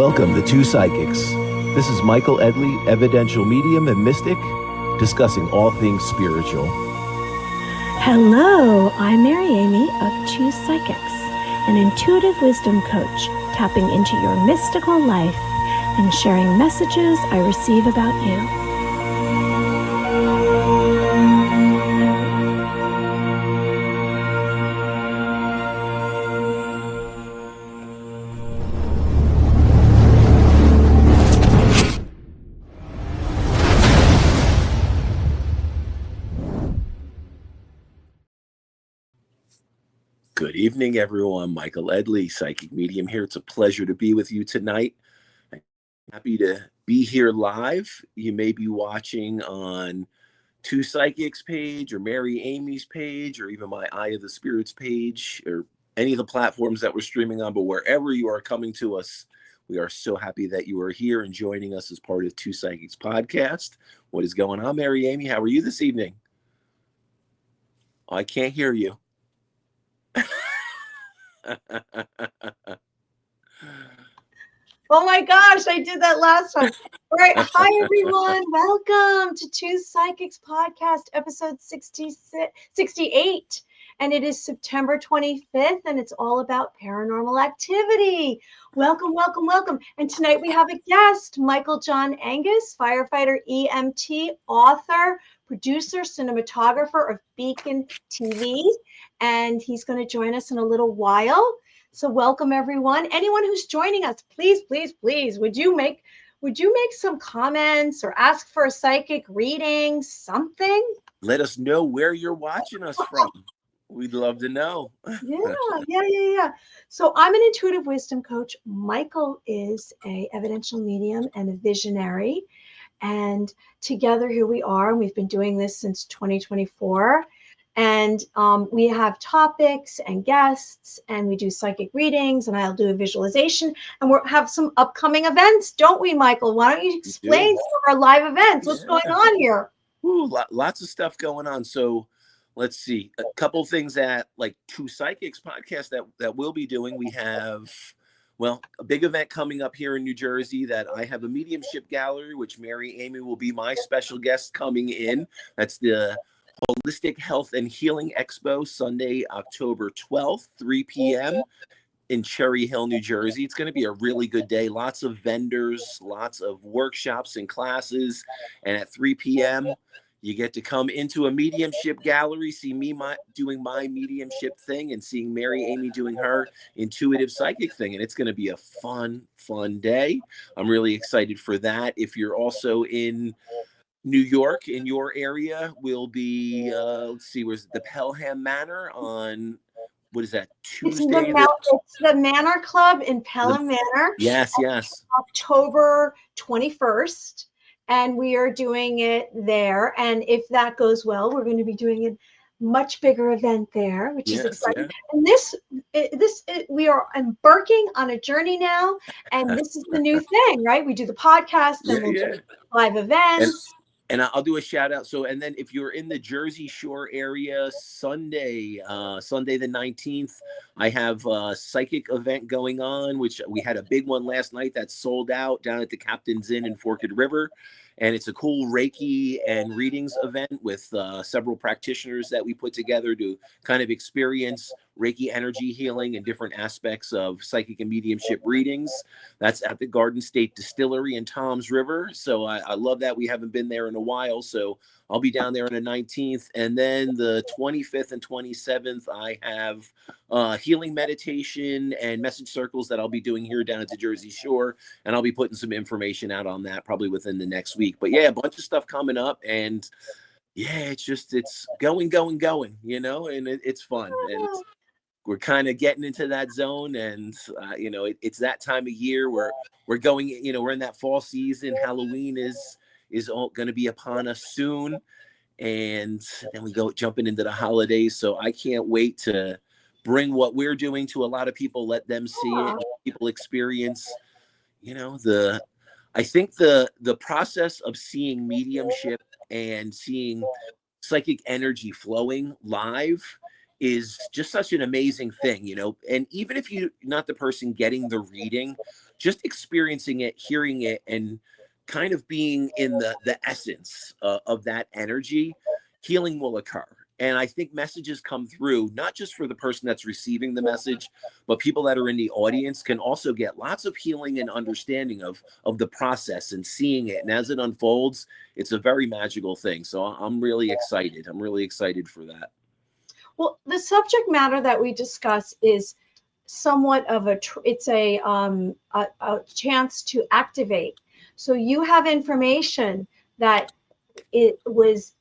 Welcome to Two Psychics. This is Michael Edley, evidential medium and mystic, discussing all things spiritual. Hello, I'm Mary Amy of Two Psychics, an intuitive wisdom coach, tapping into your mystical life and sharing messages I receive about you. Good evening, everyone. Michael Edley, psychic medium here. It's a pleasure to be with you tonight. I'm happy to be here live. You may be watching on Two Psychics page or Mary Amy's page or even my Eye of the Spirits page or any of the platforms that we're streaming on. But wherever you are coming to us, we are so happy that you are here and joining us as part of Two Psychics podcast. What is going on, Mary Amy? How are you this evening? Oh, I can't hear you. Oh my gosh, I did that last time. All right. Hi, everyone. Welcome to Two Psychics Podcast, episode 68. And it is September 25th, and it's all about paranormal activity. Welcome, welcome, welcome. And tonight we have a guest, Michael John Angus, firefighter, EMT, author, producer, cinematographer of Beacon TV. And he's going to join us in a little while. So welcome, everyone. Anyone who's joining us, please, please, please, would you make some comments or ask for a psychic reading, something? Let us know where you're watching us from. We'd love to know. Yeah. So I'm an intuitive wisdom coach. Michael is a evidential medium and a visionary. And together here we are. We've been doing this since 2024. And we have topics and guests, and we do psychic readings, and I'll do a visualization, and we'll have some upcoming events, don't we, Michael? Why don't you explain some of our live events? What's going on here? Ooh, lots of stuff going on. So let's see. A couple things at like Two Psychics podcast that we'll be doing. We have, well, a big event coming up here in New Jersey that I have a mediumship gallery, which Mary Amy will be my special guest coming in. That's the Holistic Health and Healing Expo, Sunday, October 12th, 3 p.m. in Cherry Hill, New Jersey. It's going to be a really good day. Lots of vendors, lots of workshops and classes. And at 3 p.m., you get to come into a mediumship gallery, see me doing my mediumship thing and seeing Mary Amy doing her intuitive psychic thing. And it's going to be a fun day. I'm really excited for that. If you're also in New York, in your area, will be, let's see, where's the Pelham Manor on, what is that, Tuesday? It's the Manor Club in Pelham Manor. Yes. October 21st. And we are doing it there. And if that goes well, we're going to be doing a much bigger event there, which is exciting. Yeah. And we are embarking on a journey now. And this is the new thing, right? We do the podcast and we'll do live events. And I'll do a shout out. So, and then if you're in the Jersey Shore area, Sunday the 19th, I have a psychic event going on, which we had a big one last night that sold out down at the Captain's Inn in Forked River. And it's a cool Reiki and readings event with several practitioners that we put together to kind of experience Reiki energy healing and different aspects of psychic and mediumship readings. That's at the Garden State Distillery in Toms River. So I love that. We haven't been there in a while. So I'll be down there on the 19th. And then the 25th and 27th, I have healing meditation and message circles that I'll be doing here down at the Jersey Shore. And I'll be putting some information out on that probably within the next week. But yeah, a bunch of stuff coming up. And yeah, it's going, you know, and it's fun. And we're kind of getting into that zone. And, you know, it's that time of year where we're going, you know, we're in that fall season. Halloween is going to be upon us soon. And then we go jumping into the holidays. So I can't wait to bring what we're doing to a lot of people, let them see it, let people experience, you know, I think the process of seeing mediumship and seeing psychic energy flowing live is just such an amazing thing, and even if you're not the person getting the reading, just experiencing it, hearing it, and kind of being in the essence of that energy, healing will occur. And I think messages come through, not just for the person that's receiving the message, but people that are in the audience can also get lots of healing and understanding of the process and seeing it. And as it unfolds, it's a very magical thing. So I'm really excited. I'm really excited for that. Well, the subject matter that we discuss is somewhat of it's a chance to activate. So you have information that it was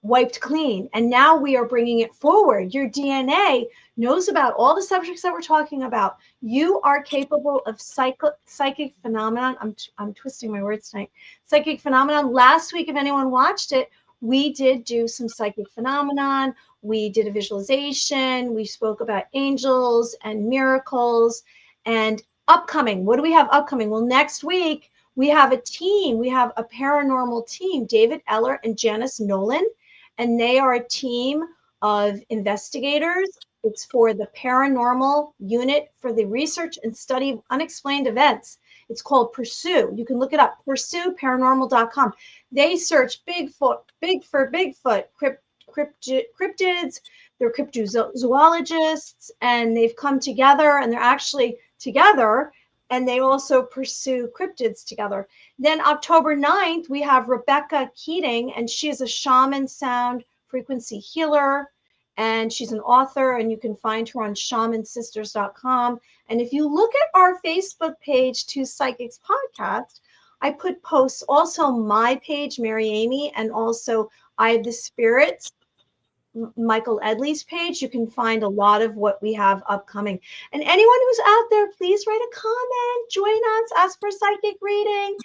wiped clean, and now we are bringing it forward. Your DNA knows about all the subjects that we're talking about. You are capable of psychic phenomenon. I'm twisting my words tonight. Psychic phenomenon. Last week, if anyone watched it, we did do some psychic phenomenon. We did a visualization. We spoke about angels and miracles and upcoming. What do we have upcoming? Well, next week, we have a team. We have a paranormal team, David Eller and Janice Nolan, and they are a team of investigators. It's for the paranormal unit for the research and study of unexplained events. It's called Pursue. You can look it up, pursueparanormal.com. They search Bigfoot, cryptids, they're cryptozoologists, and they've come together, and they're actually together, and they also pursue cryptids together. Then October 9th, we have Rebecca Keating, and she is a shaman sound frequency healer, and she's an author, and you can find her on shamansisters.com. And if you look at our Facebook page, Two Psychics Podcast, I put posts, also my page, Mary Amy, and also I Have the Spirits, Michael Edley's page. You can find a lot of what we have upcoming. And anyone who's out there, please write a comment, join us, ask for a psychic reading,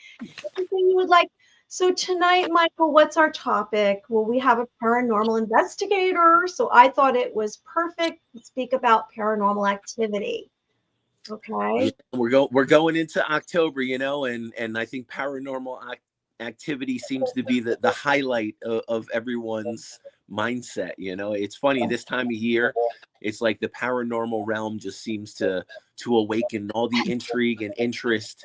anything you would like. So tonight, Michael, what's our topic? Well, we have a paranormal investigator, so I thought it was perfect to speak about paranormal activity. Okay. We're going into October, and I think paranormal activity seems to be the highlight of everyone's mindset. It's funny, this time of year, it's like the paranormal realm just seems to awaken all the intrigue and interest.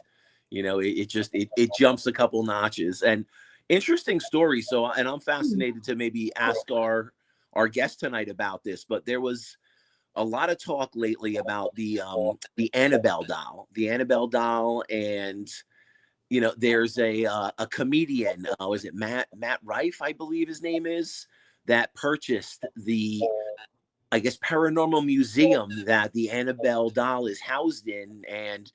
It jumps a couple notches. And interesting story. So, and I'm fascinated to maybe ask our guest tonight about this, but there was a lot of talk lately about the Annabelle doll, and there's a comedian, was it Matt Rife, I believe his name is, that purchased the, I guess, paranormal museum that the Annabelle doll is housed in. And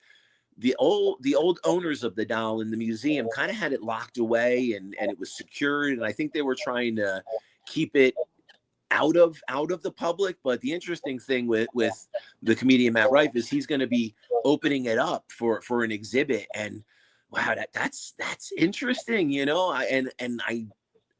the old owners of the doll in the museum kind of had it locked away, and it was secured. And I think they were trying to keep it out of the public. But the interesting thing with the comedian Matt Rife is he's going to be opening it up for an exhibit. And wow, that's interesting,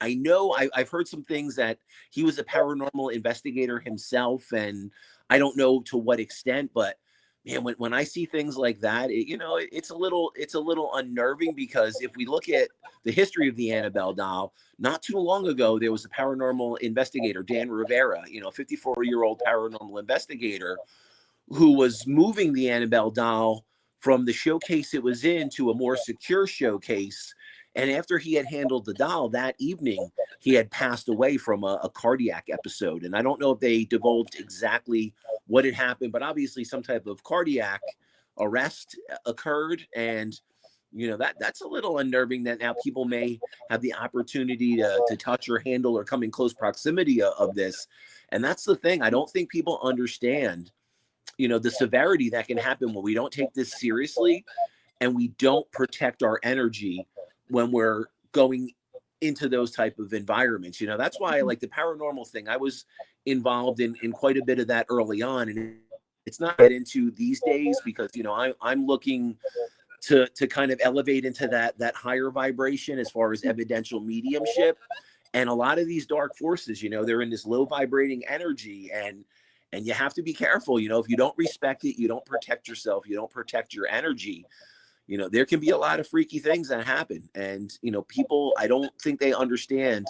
I know I've heard some things that he was a paranormal investigator himself, and I don't know to what extent, but man, when I see things like that, it's a little unnerving, because if we look at the history of the Annabelle doll, not too long ago, there was a paranormal investigator, Dan Rivera, 54-year-old paranormal investigator, who was moving the Annabelle doll from the showcase it was in to a more secure showcase. And after he had handled the doll that evening, he had passed away from a cardiac episode. And I don't know if they divulged exactly what had happened, but obviously some type of cardiac arrest occurred. And, that's a little unnerving, that now people may have the opportunity to touch or handle or come in close proximity of this. And that's the thing. I don't think people understand, the severity that can happen when we don't take this seriously and we don't protect our energy when we're going into those type of environments. That's why I like the paranormal thing. I was involved in quite a bit of that early on, and it's not get into these days, because I'm looking to kind of elevate into that higher vibration as far as evidential mediumship. And a lot of these dark forces, they're in this low vibrating energy, and you have to be careful. If you don't respect it, you don't protect yourself, you don't protect your energy, there can be a lot of freaky things that happen. And, people, I don't think they understand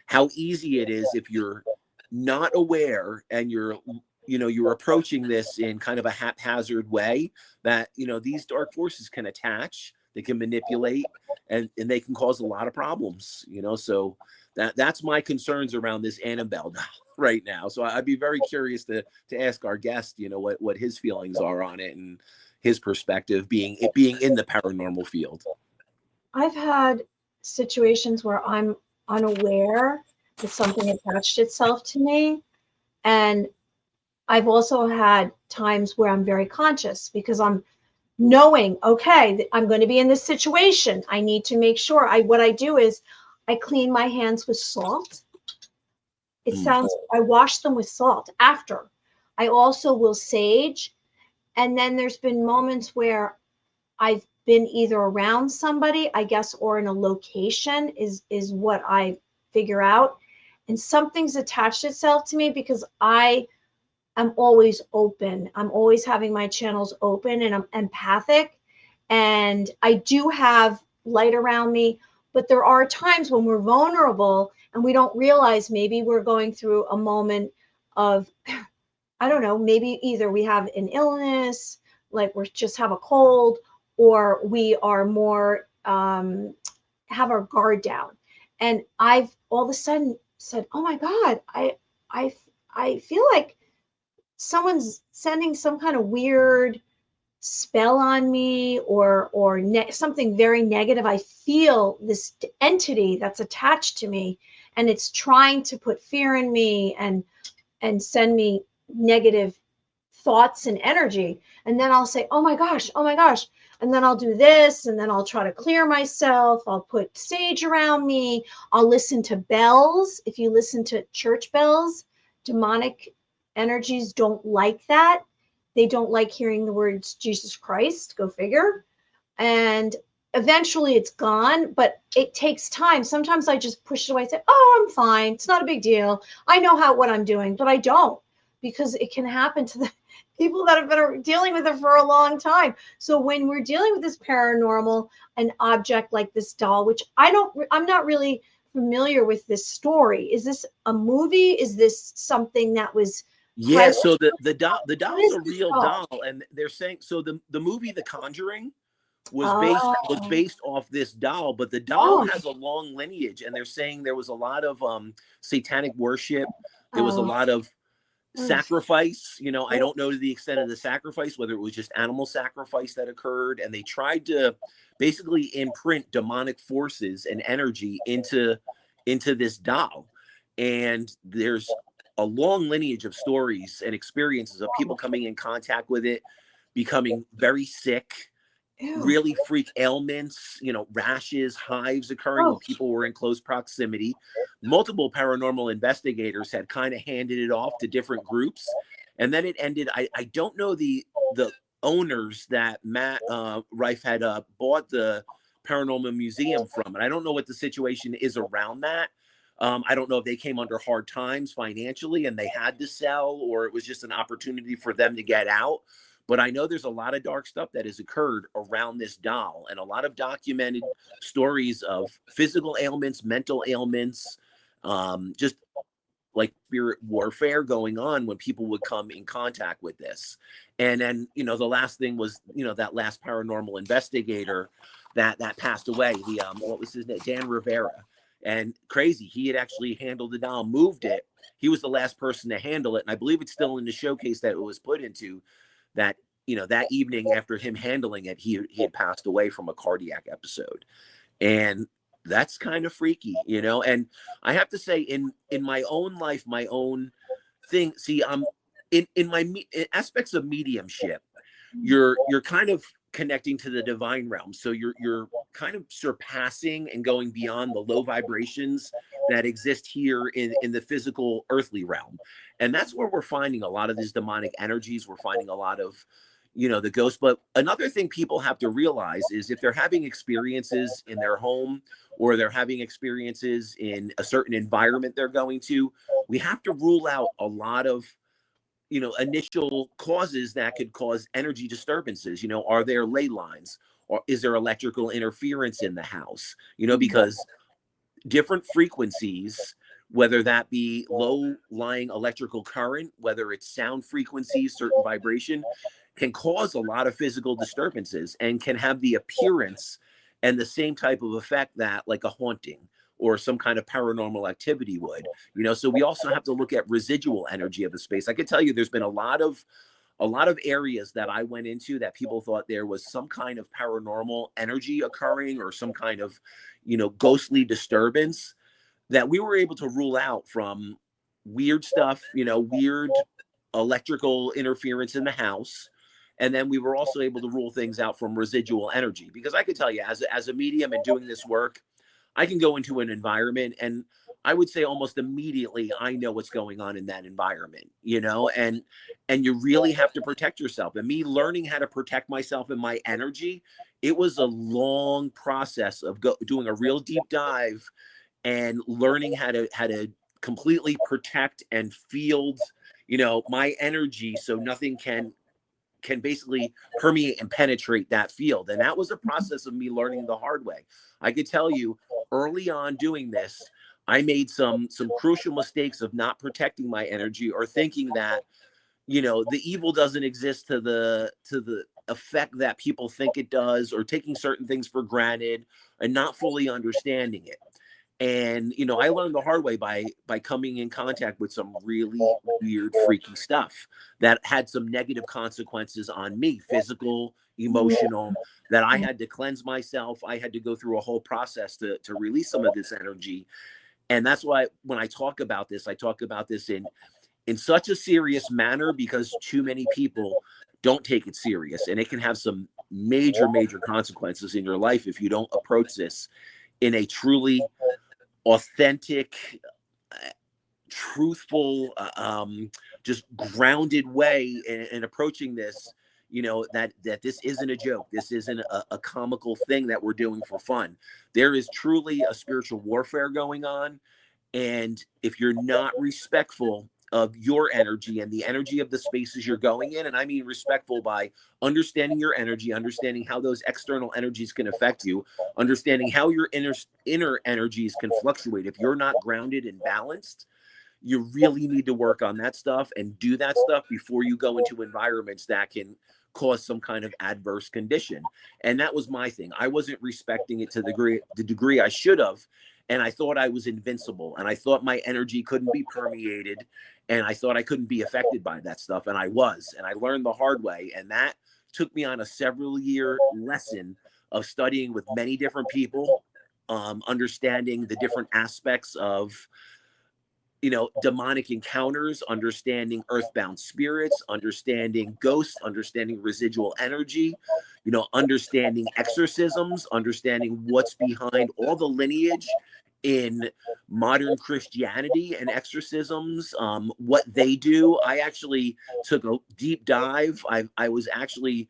how easy it is if you're not aware, and you're approaching this in kind of a haphazard way, that these dark forces can attach, they can manipulate, and they can cause a lot of problems. So that's my concerns around this Annabelle doll right now. So I'd be very curious to ask our guest, what his feelings are on it and his perspective, being in the paranormal field. I've had situations where I'm unaware that something attached itself to me, and I've also had times where I'm very conscious because I'm knowing, okay, I'm going to be in this situation. I need to make sure. What I do is I clean my hands with salt. I wash them with salt after. I also will sage. And then there's been moments where I've been either around somebody, I guess, or in a location is what I figure out. And something's attached itself to me because I'm always open. I'm always having my channels open, and I'm empathic, and I do have light around me. But there are times when we're vulnerable and we don't realize maybe we're going through a moment of, I don't know, maybe either we have an illness, like we just have a cold, or we are more, have our guard down. And I've all of a sudden said, oh my God, I feel like someone's sending some kind of weird spell on me, or something very negative. I feel this entity that's attached to me, and it's trying to put fear in me and send me negative thoughts and energy. And then I'll say, oh my gosh, and then I'll do this, and then I'll try to clear myself. I'll put sage around me. I'll listen to bells. If you listen to church bells, demonic energies don't like that. They don't like hearing the words Jesus Christ, go figure. And eventually it's gone, but it takes time. Sometimes I just push it away and say, oh, I'm fine. It's not a big deal. I know what I'm doing, but I don't, because it can happen to the people that have been dealing with it for a long time. So when we're dealing with this paranormal, an object like this doll, which I'm not really familiar with this story. Is this a movie? Is this something that was Yeah, so the doll's a real doll, and they're saying, so the movie The Conjuring was based off this doll, but the doll has a long lineage, and they're saying there was a lot of satanic worship. There was a lot of sacrifice. I don't know to the extent of the sacrifice, whether it was just animal sacrifice that occurred, and they tried to basically imprint demonic forces and energy into this doll. And there's a long lineage of stories and experiences of people coming in contact with it, becoming very sick, really freak ailments, rashes, hives occurring when people were in close proximity. Multiple paranormal investigators had kind of handed it off to different groups, and then it ended. I don't know the owners that Matt Rife had bought the Paranormal Museum from, and I don't know what the situation is around that. I don't know if they came under hard times financially and they had to sell, or it was just an opportunity for them to get out. But I know there's a lot of dark stuff that has occurred around this doll, and a lot of documented stories of physical ailments, mental ailments, just like spirit warfare going on when people would come in contact with this. And then, the last thing was, that last paranormal investigator that passed away, what was his name? Dan Rivera. And crazy, he had actually handled the doll, moved it. He was the last person to handle it. And I believe it's still in the showcase that it was put into, that, that evening after him handling it, he had passed away from a cardiac episode. And that's kind of freaky, and I have to say, in my own life, my own thing, see, in my aspects of mediumship, you're kind of connecting to the divine realm. So you're kind of surpassing and going beyond the low vibrations that exist here in the physical earthly realm. And that's where we're finding a lot of these demonic energies. We're finding a lot of, the ghosts. But another thing people have to realize is, if they're having experiences in their home, or they're having experiences in a certain environment they're going to, we have to rule out a lot of, initial causes that could cause energy disturbances. Are there ley lines, or is there electrical interference in the house? Because different frequencies whether that be low-lying electrical current, whether it's sound frequencies, certain vibration, can cause a lot of physical disturbances and can have the appearance and the same type of effect that like a haunting or some kind of paranormal activity would. So we also have to look at residual energy of the space. I can tell you there's been a lot of areas that I went into that people thought there was some kind of paranormal energy occurring or some kind of, ghostly disturbance that we were able to rule out from weird stuff, weird electrical interference in the house. And then we were also able to rule things out from residual energy, because I could tell you as a medium and doing this work, I can go into an environment and I would say almost immediately I know what's going on in that environment, and you really have to protect yourself. And me learning how to protect myself and my energy, it was a long process of doing a real deep dive and learning how to completely protect and field, my energy so nothing can basically permeate and penetrate that field. And that was a process of me learning the hard way. I could tell you early on doing this, I made some crucial mistakes of not protecting my energy or thinking that, the evil doesn't exist to the effect that people think it does, or taking certain things for granted and not fully understanding it. And, I learned the hard way by coming in contact with some really weird, freaky stuff that had some negative consequences on me, physical, emotional, that I had to cleanse myself. I had to go through a whole process to release some of this energy. And that's why when I talk about this in such a serious manner, because too many people don't take it serious, and it can have some major, major consequences in your life if you don't approach this in a truly authentic, truthful, just grounded way in approaching this, that this isn't a joke. This isn't a comical thing that we're doing for fun. There is truly a spiritual warfare going on. And if you're not respectful of your energy and the energy of the spaces you're going in, and I mean respectful by understanding your energy, understanding how those external energies can affect you, understanding how your inner energies can fluctuate. If you're not grounded and balanced, you really need to work on that stuff and do that stuff before you go into environments that can cause some kind of adverse condition. And that was my thing. I wasn't respecting it to the degree I should have. And I thought I was invincible, and I thought my energy couldn't be permeated, and I thought I couldn't be affected by that stuff. And I was, and I learned the hard way. And that took me on a several-year lesson of studying with many different people, understanding the different aspects of, demonic encounters, understanding earthbound spirits, understanding ghosts, understanding residual energy, understanding exorcisms, understanding what's behind all the lineage in modern Christianity and exorcisms, what they do. I actually took a deep dive. I was actually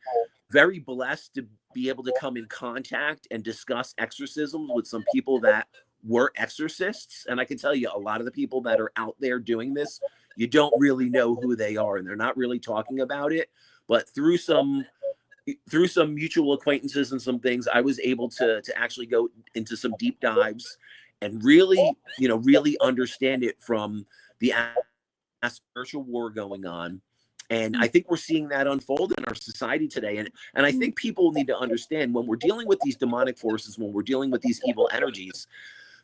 very blessed to be able to come in contact and discuss exorcisms with some people that were exorcists. And I can tell you, a lot of the people that are out there doing this, you don't really know who they are, and they're not really talking about it. But through some mutual acquaintances and some things, I was able to actually go into some deep dives and really understand it from the spiritual war going on. And I think we're seeing that unfold in our society today. And I think people need to understand, when we're dealing with these demonic forces, when we're dealing with these evil energies,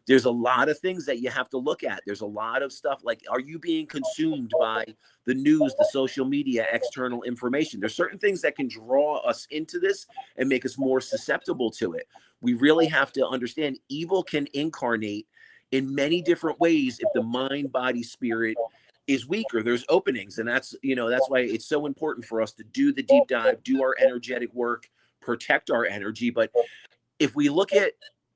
there's a lot of things that you have to look at. There's a lot of stuff like, are you being consumed by the news, the social media, external information? There's certain things that can draw us into this and make us more susceptible to it. We really have to understand evil can incarnate in many different ways if the mind, body, spirit is weaker. There's openings. And that's why it's so important for us to do the deep dive, do our energetic work, protect our energy. But if we look at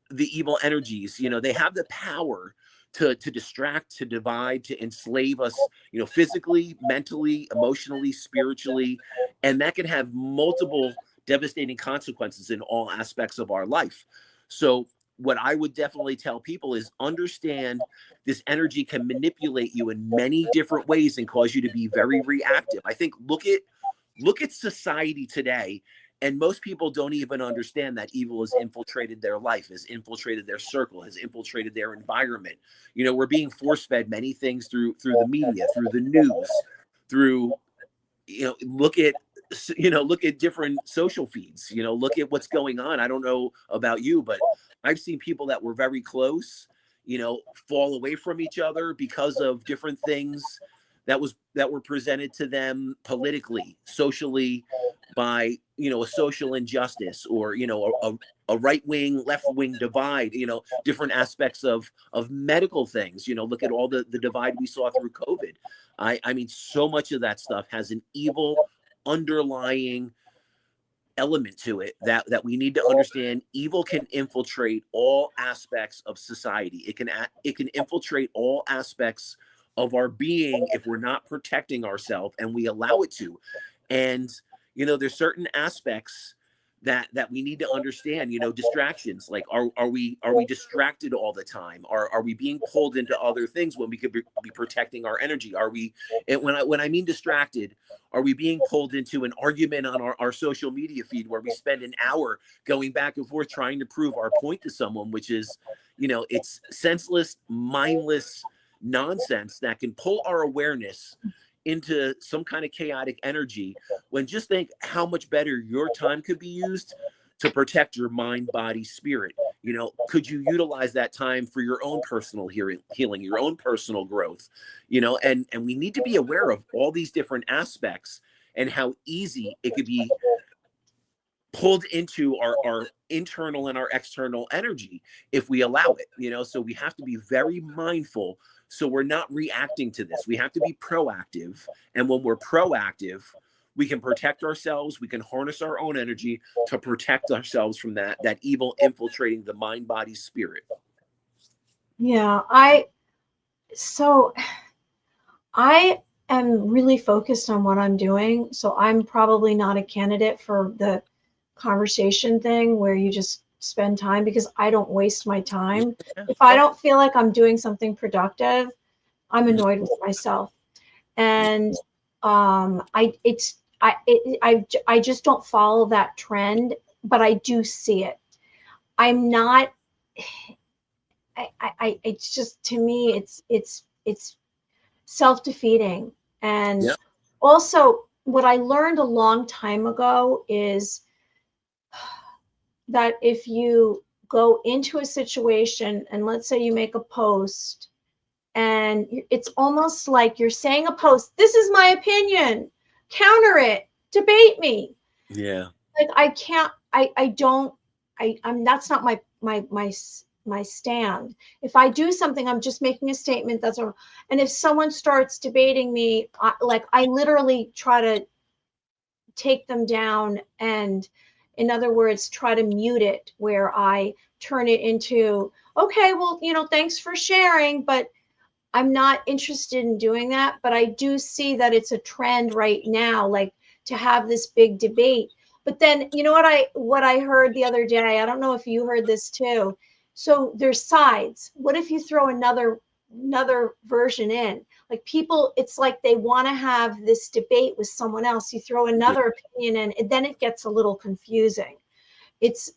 the evil energies, they have the power to distract, to divide, to enslave us, physically, mentally, emotionally, spiritually. And that can have multiple devastating consequences in all aspects of our life. So what I would definitely tell people is understand this energy can manipulate you in many different ways and cause you to be very reactive. I think look at society today And most people don't even understand that evil has infiltrated their life, has infiltrated their circle, has infiltrated their environment. You know, we're being force fed many things through the media, through the news, through, you know, look at different social feeds, you know, look at what's going on. I don't know about you, but I've seen people that were very close, you know, fall away from each other because of different things that were presented to them politically, socially, by, you know, a social injustice, or, you know, a right wing, left wing divide, you know, different aspects of medical things. You know, look at all the divide we saw through COVID. I mean, so much of that stuff has an evil underlying element to it that we need to understand. Evil can infiltrate all aspects of society. It can infiltrate all aspects of our being if we're not protecting ourselves and we allow it to. And, you know, there's certain aspects that we need to understand. You know, distractions, like are we distracted all the time? Are we being pulled into other things when we could be protecting our energy? Are we, and when I mean distracted, are we being pulled into an argument on our social media feed where we spend an hour going back and forth trying to prove our point to someone, which is, you know, it's senseless, mindless nonsense that can pull our awareness into some kind of chaotic energy, when just think how much better your time could be used to protect your mind, body, spirit. You know, could you utilize that time for your own personal healing, your own personal growth? You know, and we need to be aware of all these different aspects and how easy it could be pulled into our internal and our external energy if we allow it. You know, so we have to be very mindful, so we're not reacting to this. We have to be proactive. And when we're proactive, we can protect ourselves. We can harness our own energy to protect ourselves from that evil infiltrating the mind, body, spirit. Yeah, I am really focused on what I'm doing. So I'm probably not a candidate for the conversation thing where you just spend time, because I don't waste my time. Yeah. If I don't feel like I'm doing something productive, I'm annoyed with myself. And I just don't follow that trend, but I do see it. I'm not, it's just, to me, it's self-defeating. And Yeah. also what I learned a long time ago is that if you go into a situation and let's say you make a post, and it's almost like you're saying a post, this is my opinion, counter it, debate me. Yeah. Like I can't, I don't, I'm that's not my stand. If I do something, I'm just making a statement. That's all. And if someone starts debating me, I literally try to take them down, and in other words, try to mute it, where I turn it into, okay, well, you know, thanks for sharing, but I'm not interested in doing that. But I do see that it's a trend right now, like to have this big debate. But then, you know what I heard the other day? I don't know if you heard this too. So there's sides. What if you throw another version in? Like people, it's like they want to have this debate with someone else. You throw another opinion in, and then it gets a little confusing. It's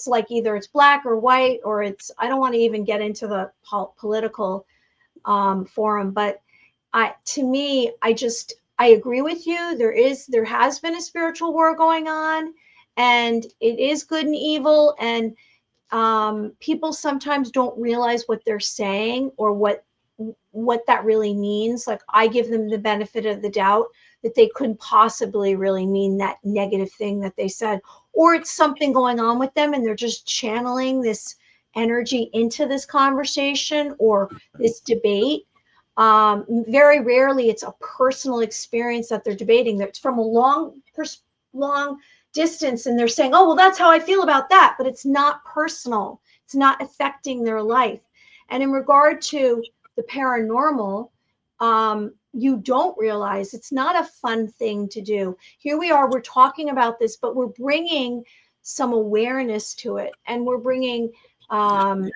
like either it's black or white, or it's, I don't want to even get into the political forum, but to me, I agree with you. There has been a spiritual war going on, and it is good and evil, and people sometimes don't realize what they're saying or what that really means. Like I give them the benefit of the doubt that they couldn't possibly really mean that negative thing that they said, or it's something going on with them and they're just channeling this energy into this conversation or this debate. Very rarely it's a personal experience that they're debating. That's from a long distance, and they're saying, oh, well, that's how I feel about that, but it's not personal. It's not affecting their life. And in regard to the paranormal, you don't realize it's not a fun thing to do. Here we are, we're talking about this, but we're bringing some awareness to it, and we're bringing well,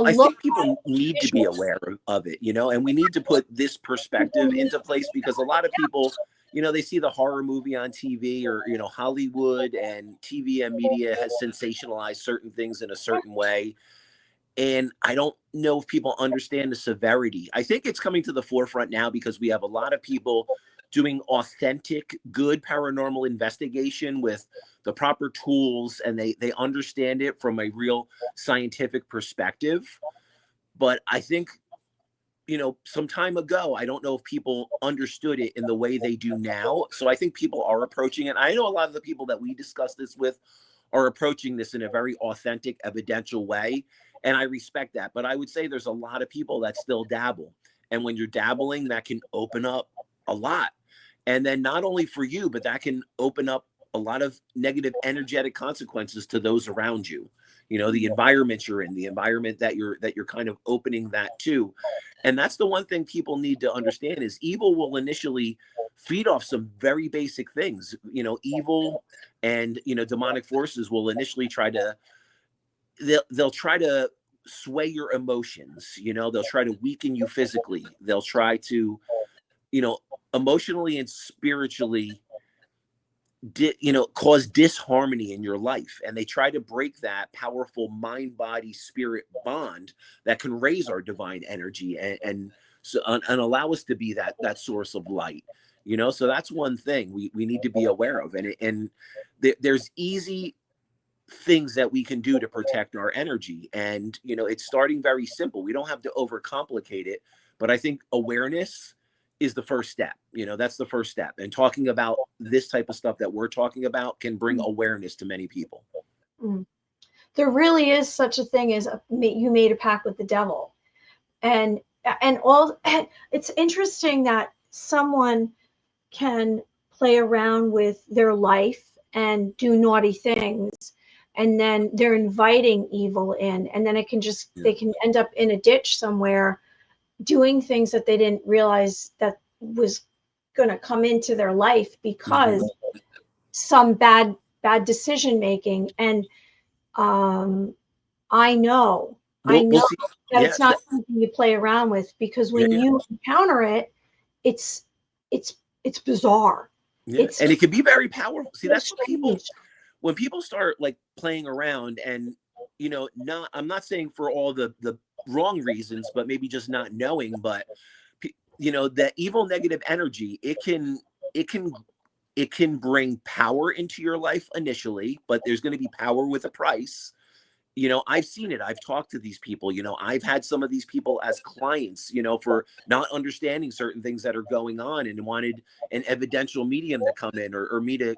I think people need to be aware of it, you know, and we need to put this perspective into place, because a lot of people, they see the horror movie on TV, or, Hollywood and TV and media has sensationalized certain things in a certain way. And I don't know if people understand the severity. I think it's coming to the forefront now because we have a lot of people doing authentic, good paranormal investigation with the proper tools, and they understand it from a real scientific perspective. But I think, some time ago, I don't know if people understood it in the way they do now. So I think people are approaching it. I know a lot of the people that we discuss this with are approaching this in a very authentic, evidential way. And I respect that. But I would say there's a lot of people that still dabble. And when you're dabbling, that can open up a lot. And then not only for you, but that can open up a lot of negative energetic consequences to those around you. The environment you're in, the environment that you're kind of opening that to. And that's the one thing people need to understand is evil will initially feed off some very basic things. Evil and, demonic forces will initially they'll try to sway your emotions. They'll try to weaken you physically. They'll try to, emotionally and spiritually cause disharmony in your life. And they try to break that powerful mind, body, spirit bond that can raise our divine energy and allow us to be that source of light. So that's one thing we need to be aware of. And there's easy things that we can do to protect our energy. And, it's starting very simple. We don't have to overcomplicate it, but I think awareness is the first step. That's the first step. And talking about this type of stuff that we're talking about can bring awareness to many people. There really is such a thing as you made a pact with the devil. And it's interesting that someone can play around with their life and do naughty things, and then they're inviting evil in, and then they can end up in a ditch somewhere doing things that they didn't realize that was going to come into their life because some bad decision making. And I know that it's not something you play around with, because when you encounter it, it's bizarre. And it can be very powerful. See, that's what when people start like playing around, and I'm not saying for all the wrong reasons, but maybe just not knowing, but that evil negative energy, it can bring power into your life initially, but there's going to be power with a price. I've seen it. I've talked to these people. I've had some of these people as clients, for not understanding certain things that are going on, and wanted an evidential medium to come in or me to,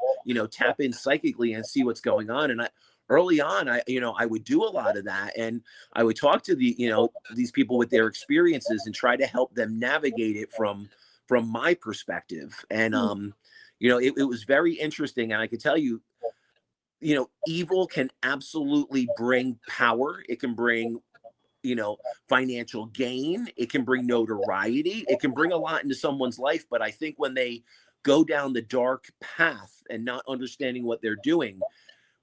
tap in psychically and see what's going on. And early on, I would do a lot of that, and I would talk to these people with their experiences and try to help them navigate it from my perspective. And, it was very interesting. And I could tell you, evil can absolutely bring power. It can bring, financial gain. It can bring notoriety. It can bring a lot into someone's life. But I think when they go down the dark path and not understanding what they're doing,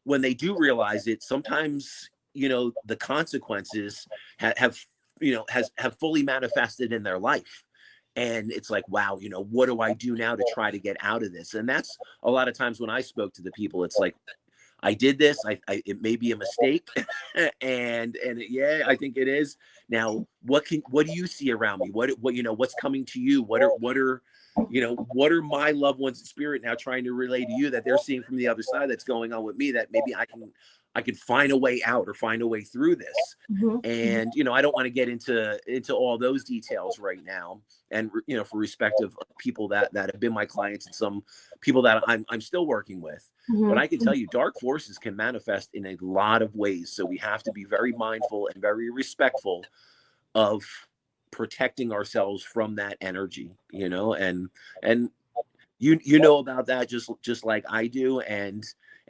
when they do realize it, sometimes, the consequences have fully manifested in their life. And it's like, wow, what do I do now to try to get out of this? And that's a lot of times when I spoke to the people, it's like, I did this. It may be a mistake, and I think it is. Now, what do you see around me? What what's coming to you? What are my loved ones in spirit now trying to relay to you that they're seeing from the other side that's going on with me, that maybe I can find a way out or find a way through this. And I don't want to get into all those details right now. And for respect of people that have been my clients and some people that I'm still working with. But I can tell you, dark forces can manifest in a lot of ways. So we have to be very mindful and very respectful of protecting ourselves from that energy, and you know about that just like I do, and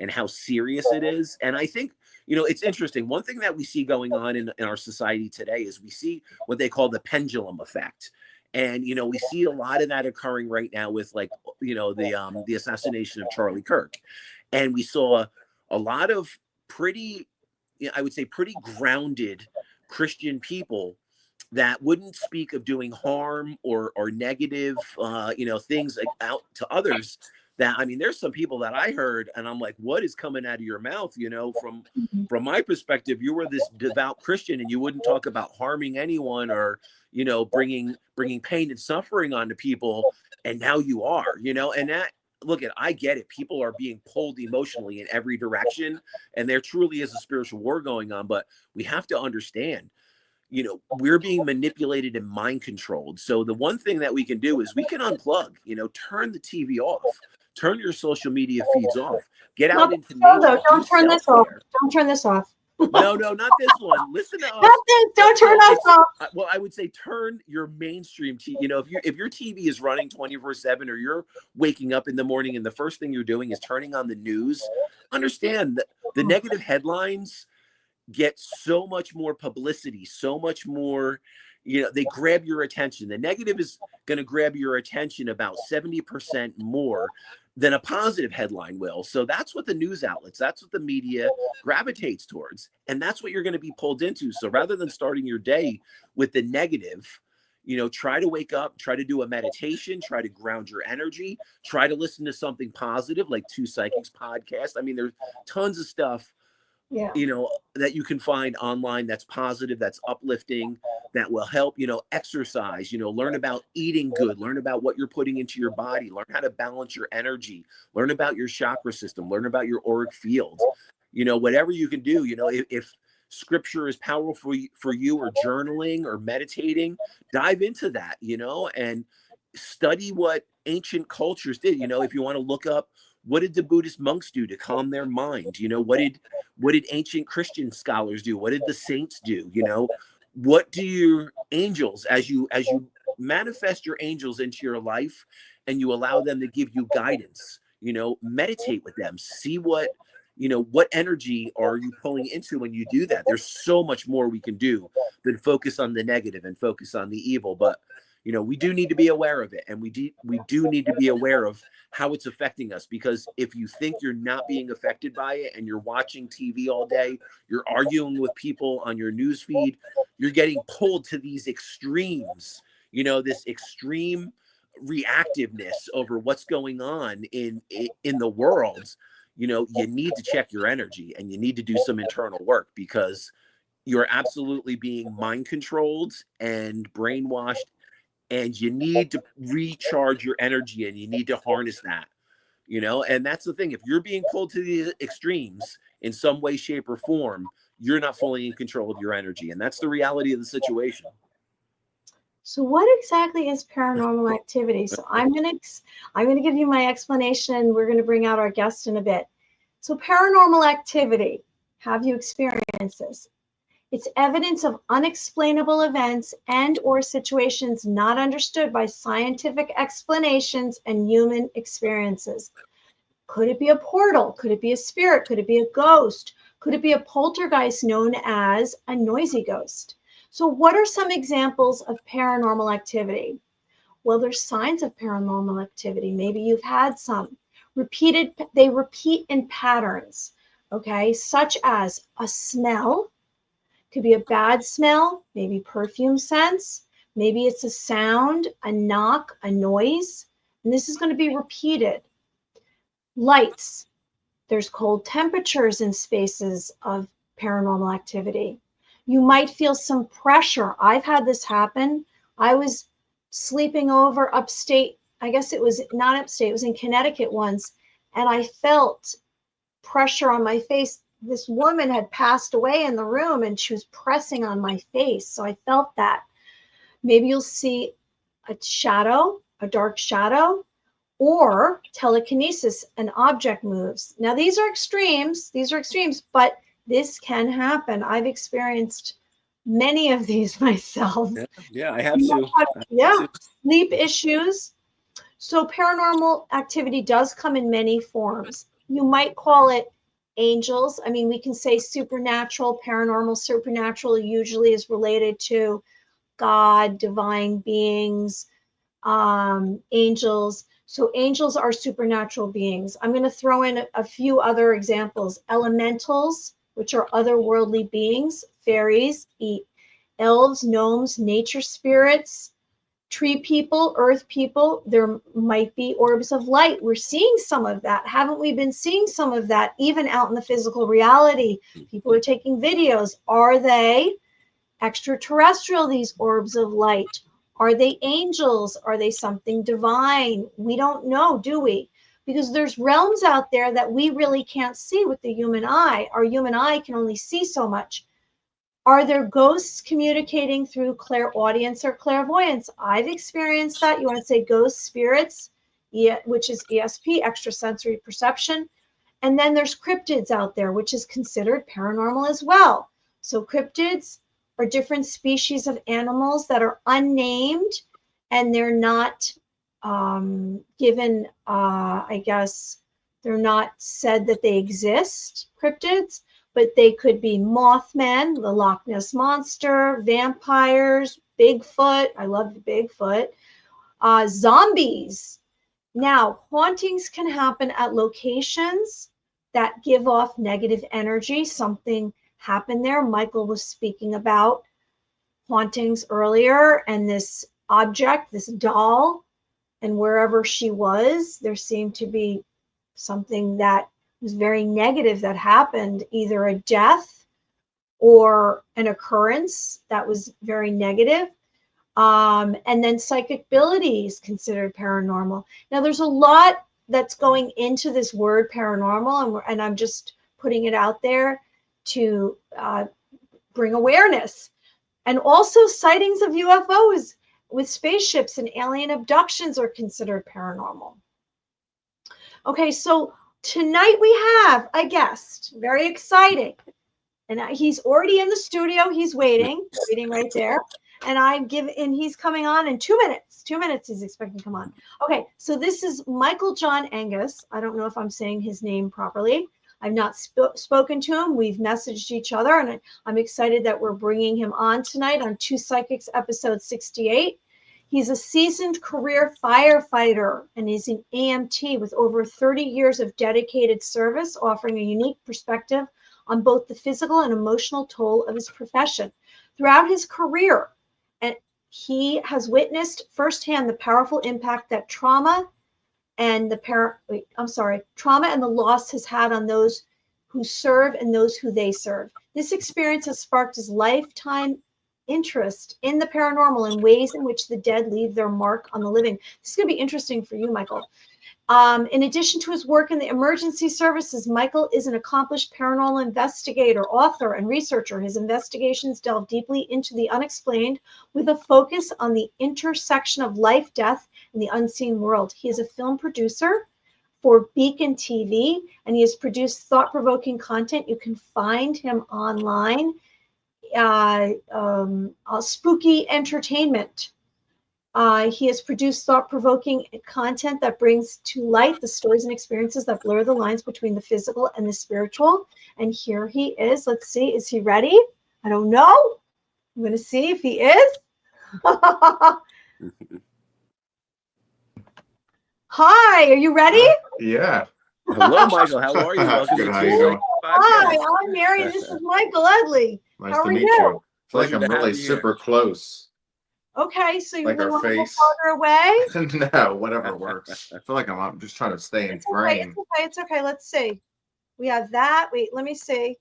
how serious it is. And I think, it's interesting. One thing that we see going on in our society today is we see what they call the pendulum effect. And, we see a lot of that occurring right now with the assassination of Charlie Kirk. And we saw a lot of pretty, I would say pretty grounded Christian people that wouldn't speak of doing harm or negative, things out to others. That, I mean, there's some people that I heard, and I'm like, what is coming out of your mouth? Mhm. From my perspective, you were this devout Christian, and you wouldn't talk about harming anyone or, bringing pain and suffering onto people, and now you are, and that. Look, I get it. People are being pulled emotionally in every direction, and there truly is a spiritual war going on. But we have to understand, we're being manipulated and mind controlled. So the one thing that we can do is we can unplug, turn the TV off, turn your social media feeds off, get out Not into so though. nature, do Don't turn this off. self-care. Don't turn this off. No, not this one. Listen to us. Not this. Don't turn us off. Well, I would say turn your mainstream TV. If your TV is running 24/7, or you're waking up in the morning and the first thing you're doing is turning on the news, understand that the negative headlines get so much more publicity, so much more, they grab your attention. The negative is going to grab your attention about 70% more than a positive headline will. So that's what the news outlets, that's what the media gravitates towards. And that's what you're going to be pulled into. So rather than starting your day with the negative, try to wake up, try to do a meditation, try to ground your energy, try to listen to something positive like Two Psychics podcast. I mean, there's tons of stuff Yeah. that you can find online that's positive, that's uplifting, that will help, exercise, learn about eating good, learn about what you're putting into your body, learn how to balance your energy, learn about your chakra system, learn about your auric field, whatever you can do, if scripture is powerful for you, or journaling or meditating, dive into that, and study what ancient cultures did. If you want to look up, what did the Buddhist monks do to calm their mind? What did ancient Christian scholars do? What did the saints do? What do your angels, as you manifest your angels into your life and you allow them to give you guidance, meditate with them, see what energy are you pulling into when you do that. There's so much more we can do than focus on the negative and focus on the evil. But we do need to be aware of it, and we do need to be aware of how it's affecting us, because if you think you're not being affected by it and you're watching TV all day, you're arguing with people on your news feed, you're getting pulled to these extremes, this extreme reactiveness over what's going on in the world. You need to check your energy, and you need to do some internal work, because you're absolutely being mind controlled and brainwashed, and you need to recharge your energy, and you need to harness that, and that's the thing. If you're being pulled to the extremes in some way, shape, or form, you're not fully in control of your energy. And that's the reality of the situation. So what exactly is paranormal activity? So I'm gonna give you my explanation. We're gonna bring out our guest in a bit. So paranormal activity, have you experienced this? It's evidence of unexplainable events and or situations not understood by scientific explanations and human experiences. Could it be a portal? Could it be a spirit? Could it be a ghost? Could it be a poltergeist known as a noisy ghost? So what are some examples of paranormal activity? Well, there's signs of paranormal activity. Maybe you've had some. They repeat in patterns, okay? Such as a smell. Could be a bad smell, maybe perfume scents, maybe it's a sound, a knock, a noise, and this is going to be repeated. Lights, there's cold temperatures in spaces of paranormal activity. You might feel some pressure. I've had this happen. I was sleeping over upstate. I guess it was not upstate, it was in Connecticut once, and I felt pressure on my face. This woman had passed away in the room and she was pressing on my face. So I felt that. Maybe you'll see a shadow, a dark shadow, or telekinesis, an object moves. Now these are extremes, but this can happen. I've experienced many of these myself. Yeah, I have to. Yeah, sleep issues. So paranormal activity does come in many forms. You might call it angels. I mean, we can say supernatural, paranormal. Supernatural usually is related to God, divine beings, angels. So angels are supernatural beings. I'm going to throw in a few other examples. Elementals, which are otherworldly beings, fairies, elves, gnomes, nature spirits, tree people, earth people. There might be orbs of light. We're seeing some of that. Haven't we been seeing some of that even out in the physical reality? People are taking videos. Are they extraterrestrial, these orbs of light? Are they angels? Are they something divine? We don't know, do we? Because there's realms out there that we really can't see with the human eye. Our human eye can only see so much. Are there ghosts communicating through clairaudience or clairvoyance? I've experienced that. You want to say ghost spirits, which is ESP, extrasensory perception. And then there's cryptids out there, which is considered paranormal as well. So cryptids are different species of animals that are unnamed, and they're not given, I guess, they're not said that they exist, cryptids, but they could be Mothman, the Loch Ness Monster, vampires, Bigfoot. I love the Bigfoot. Zombies. Now, hauntings can happen at locations that give off negative energy. Something happened there. Michael was speaking about hauntings earlier, and this object, this doll, and wherever she was, there seemed to be something that was very negative that happened, either a death or an occurrence that was very negative. And then psychic ability is considered paranormal. Now, there's a lot that's going into this word paranormal, and I'm just putting it out there to bring awareness. And also sightings of UFOs with spaceships and alien abductions are considered paranormal. Okay, so tonight we have a guest, very exciting. And he's already in the studio. He's waiting right there. And he's coming on in 2 minutes. 2 minutes he's expecting to come on. Okay, so this is Michael John Angus. I don't know if I'm saying his name properly. I've not spoken to him. We've messaged each other, and I'm excited that we're bringing him on tonight on Two Psychics, episode 68. He's a seasoned career firefighter, and he's an EMT with over 30 years of dedicated service, offering a unique perspective on both the physical and emotional toll of his profession. Throughout his career, and he has witnessed firsthand the powerful impact that trauma and trauma and the loss has had on those who serve and those who they serve. This experience has sparked his lifetime interest in the paranormal and ways in which the dead leave their mark on the living. This is going to be interesting for you, Michael. In addition to his work in the emergency services, Michael is an accomplished paranormal investigator, author, and researcher. His investigations delve deeply into the unexplained with a focus on the intersection of life, death, and the unseen world. He is a film producer for Beacon TV, and he has produced thought-provoking content. You can find him online. Spooky Entertainment. He has produced thought-provoking content that brings to light the stories and experiences that blur the lines between the physical and the spiritual. And here he is. Let's see. Is he ready? I don't know. I'm going to see if he is. Hi, are you ready? Yeah. Hello, Michael. How are you? Welcome Good. to How you doing? Hi, I'm Mary. This is Michael Edley. Nice How to are meet you? you. I feel like Pleasure I'm to have really you here. super close. Okay, so you Like really our want to go face. farther away? No, whatever works. I feel like I'm just trying to stay in It's okay. frame. It's okay. It's okay. Let's see. We have that. Wait, let me see.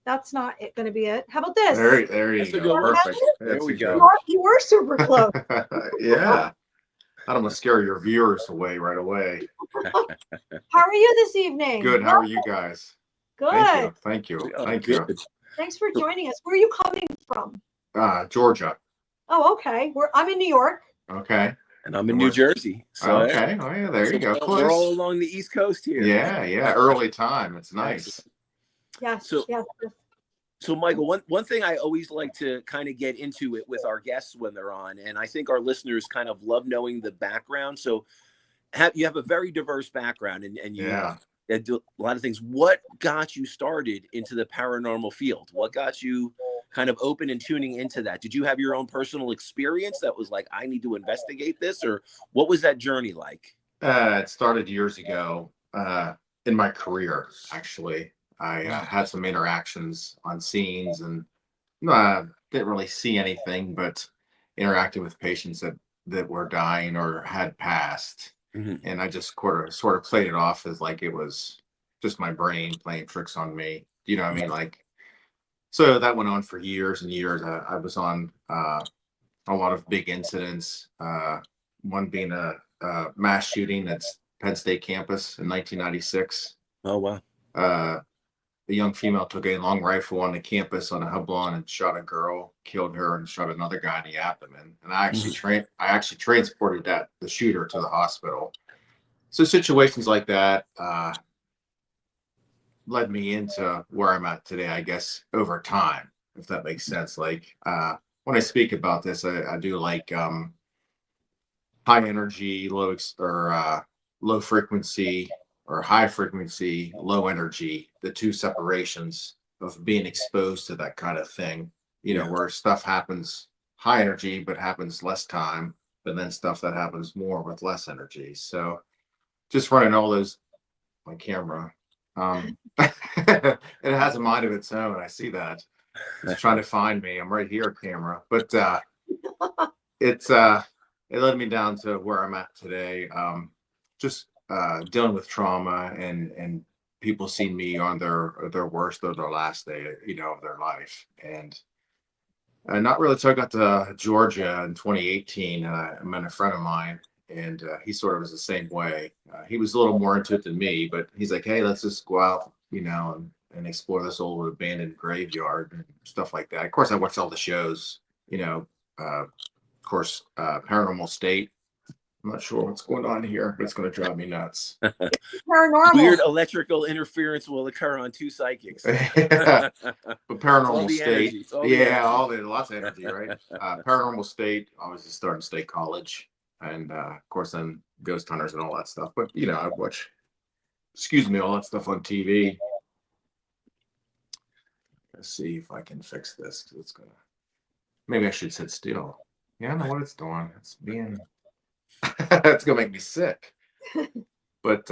That's not going to be it. How about this? There you That's a go. good one. Perfect. There That's we a go. good- You were super close. Yeah. I don't want to scare your viewers away right away. How are you this evening? Good. How are you guys? Good. Thank you. Oh, Thank you. good. Thanks for joining us. Where are you coming from? Georgia. Oh, okay. I'm in New York. Okay. And I'm in New Jersey. So Okay. Oh yeah, there you go. We're all Close. along the East Coast here. Yeah. Early time. It's nice. Excellent. Yes. So- yes. So, Michael, one thing I always like to kind of get into it with our guests when they're on, and I think our listeners kind of love knowing the background. So, you have a very diverse background, and you do a lot of things. What got you started into the paranormal field? What got you kind of open and tuning into that? Did you have your own personal experience that was like, I need to investigate this, or what was that journey like? It started years ago in my career, actually. I had some interactions on scenes and didn't really see anything, but interacted with patients that were dying or had passed. Mhm. And I just sort of played it off as like it was just my brain playing tricks on me. You know what I mean? Like, so that went on for years and years. I was on a lot of big incidents. One being a mass shooting at Penn State campus in 1996. Oh, wow. Uh, a young female took a long rifle on the campus on a hublon and shot a girl, killed her, and shot another guy in the abdomen. And Mhm. I actually transported the shooter to the hospital. So situations like that led me into where I'm at today, I guess, over time, if that makes sense. Like when I speak about this, I do like high energy, low frequency, or high frequency, low energy, the two separations of being exposed to that kind of thing, Yeah. where stuff happens high energy, but happens less time, but then stuff that happens more with less energy. So just running all those, my camera, it has a mind of its own. I see that. It's trying to find me. I'm right here, camera. But it's it led me down to where I'm at today. Just dealing with trauma and people seeing me on their worst or their last day, of their life. And not really till I got to Georgia in 2018, and I met a friend of mine, and he sort of was the same way. He was a little more into it than me, but he's like, "Hey, let's just go out, and explore this old abandoned graveyard and stuff like that." Of course, I watched all the shows, of course, Paranormal State. I'm not sure what's going on here, but it's going to drive me nuts. Paranormal. Weird electrical interference will occur on Two Psychics. Yeah. But It's all Paranormal the energy. State, It's all the yeah, energy. lots of energy, right? Paranormal State, obviously starting State College, and of course then Ghost Hunters and all that stuff. But I watch, excuse me, all that stuff on TV. Let's see if I can fix this because it's gonna. Maybe I should sit still. Yeah, I know what it's doing. It's being. It's gonna make me sick. But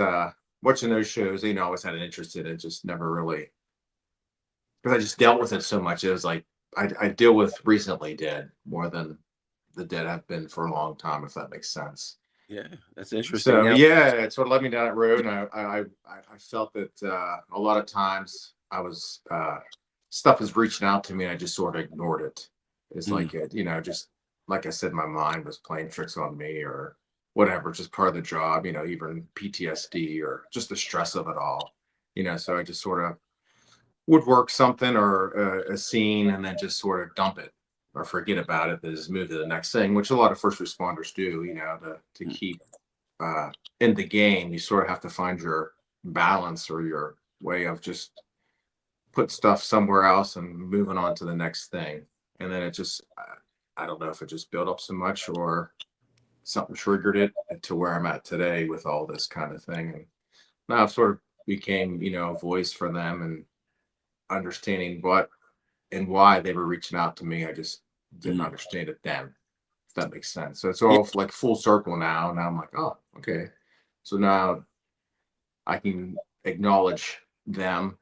watching those shows, I always had an interest in it. Just never really, because I just dealt with it so much. It was like I deal with recently dead more than the dead have been for a long time, if that makes sense. Yeah, that's interesting. So Now, yeah, it sort of led me down that road, and I felt that a lot of times I was stuff was reaching out to me, and I just sort of ignored it. It's mm, like just like I said, my mind was playing tricks on me, or whatever, just part of the job, even PTSD or just the stress of it all, So I just sort of would work something or a scene and then just sort of dump it or forget about it and just move to the next thing, which a lot of first responders do, to mm, keep in the game. You sort of have to find your balance or your way of just put stuff somewhere else and moving on to the next thing. And then it just, I don't know if it just built up so much or something triggered it to where I'm at today with all this kind of thing. And now I've sort of became, a voice for them and understanding what and why they were reaching out to me. I just didn't mm. understand it then, if that makes sense. So it's Yeah, all like full circle now. Now I'm like, oh, okay. So now I can acknowledge them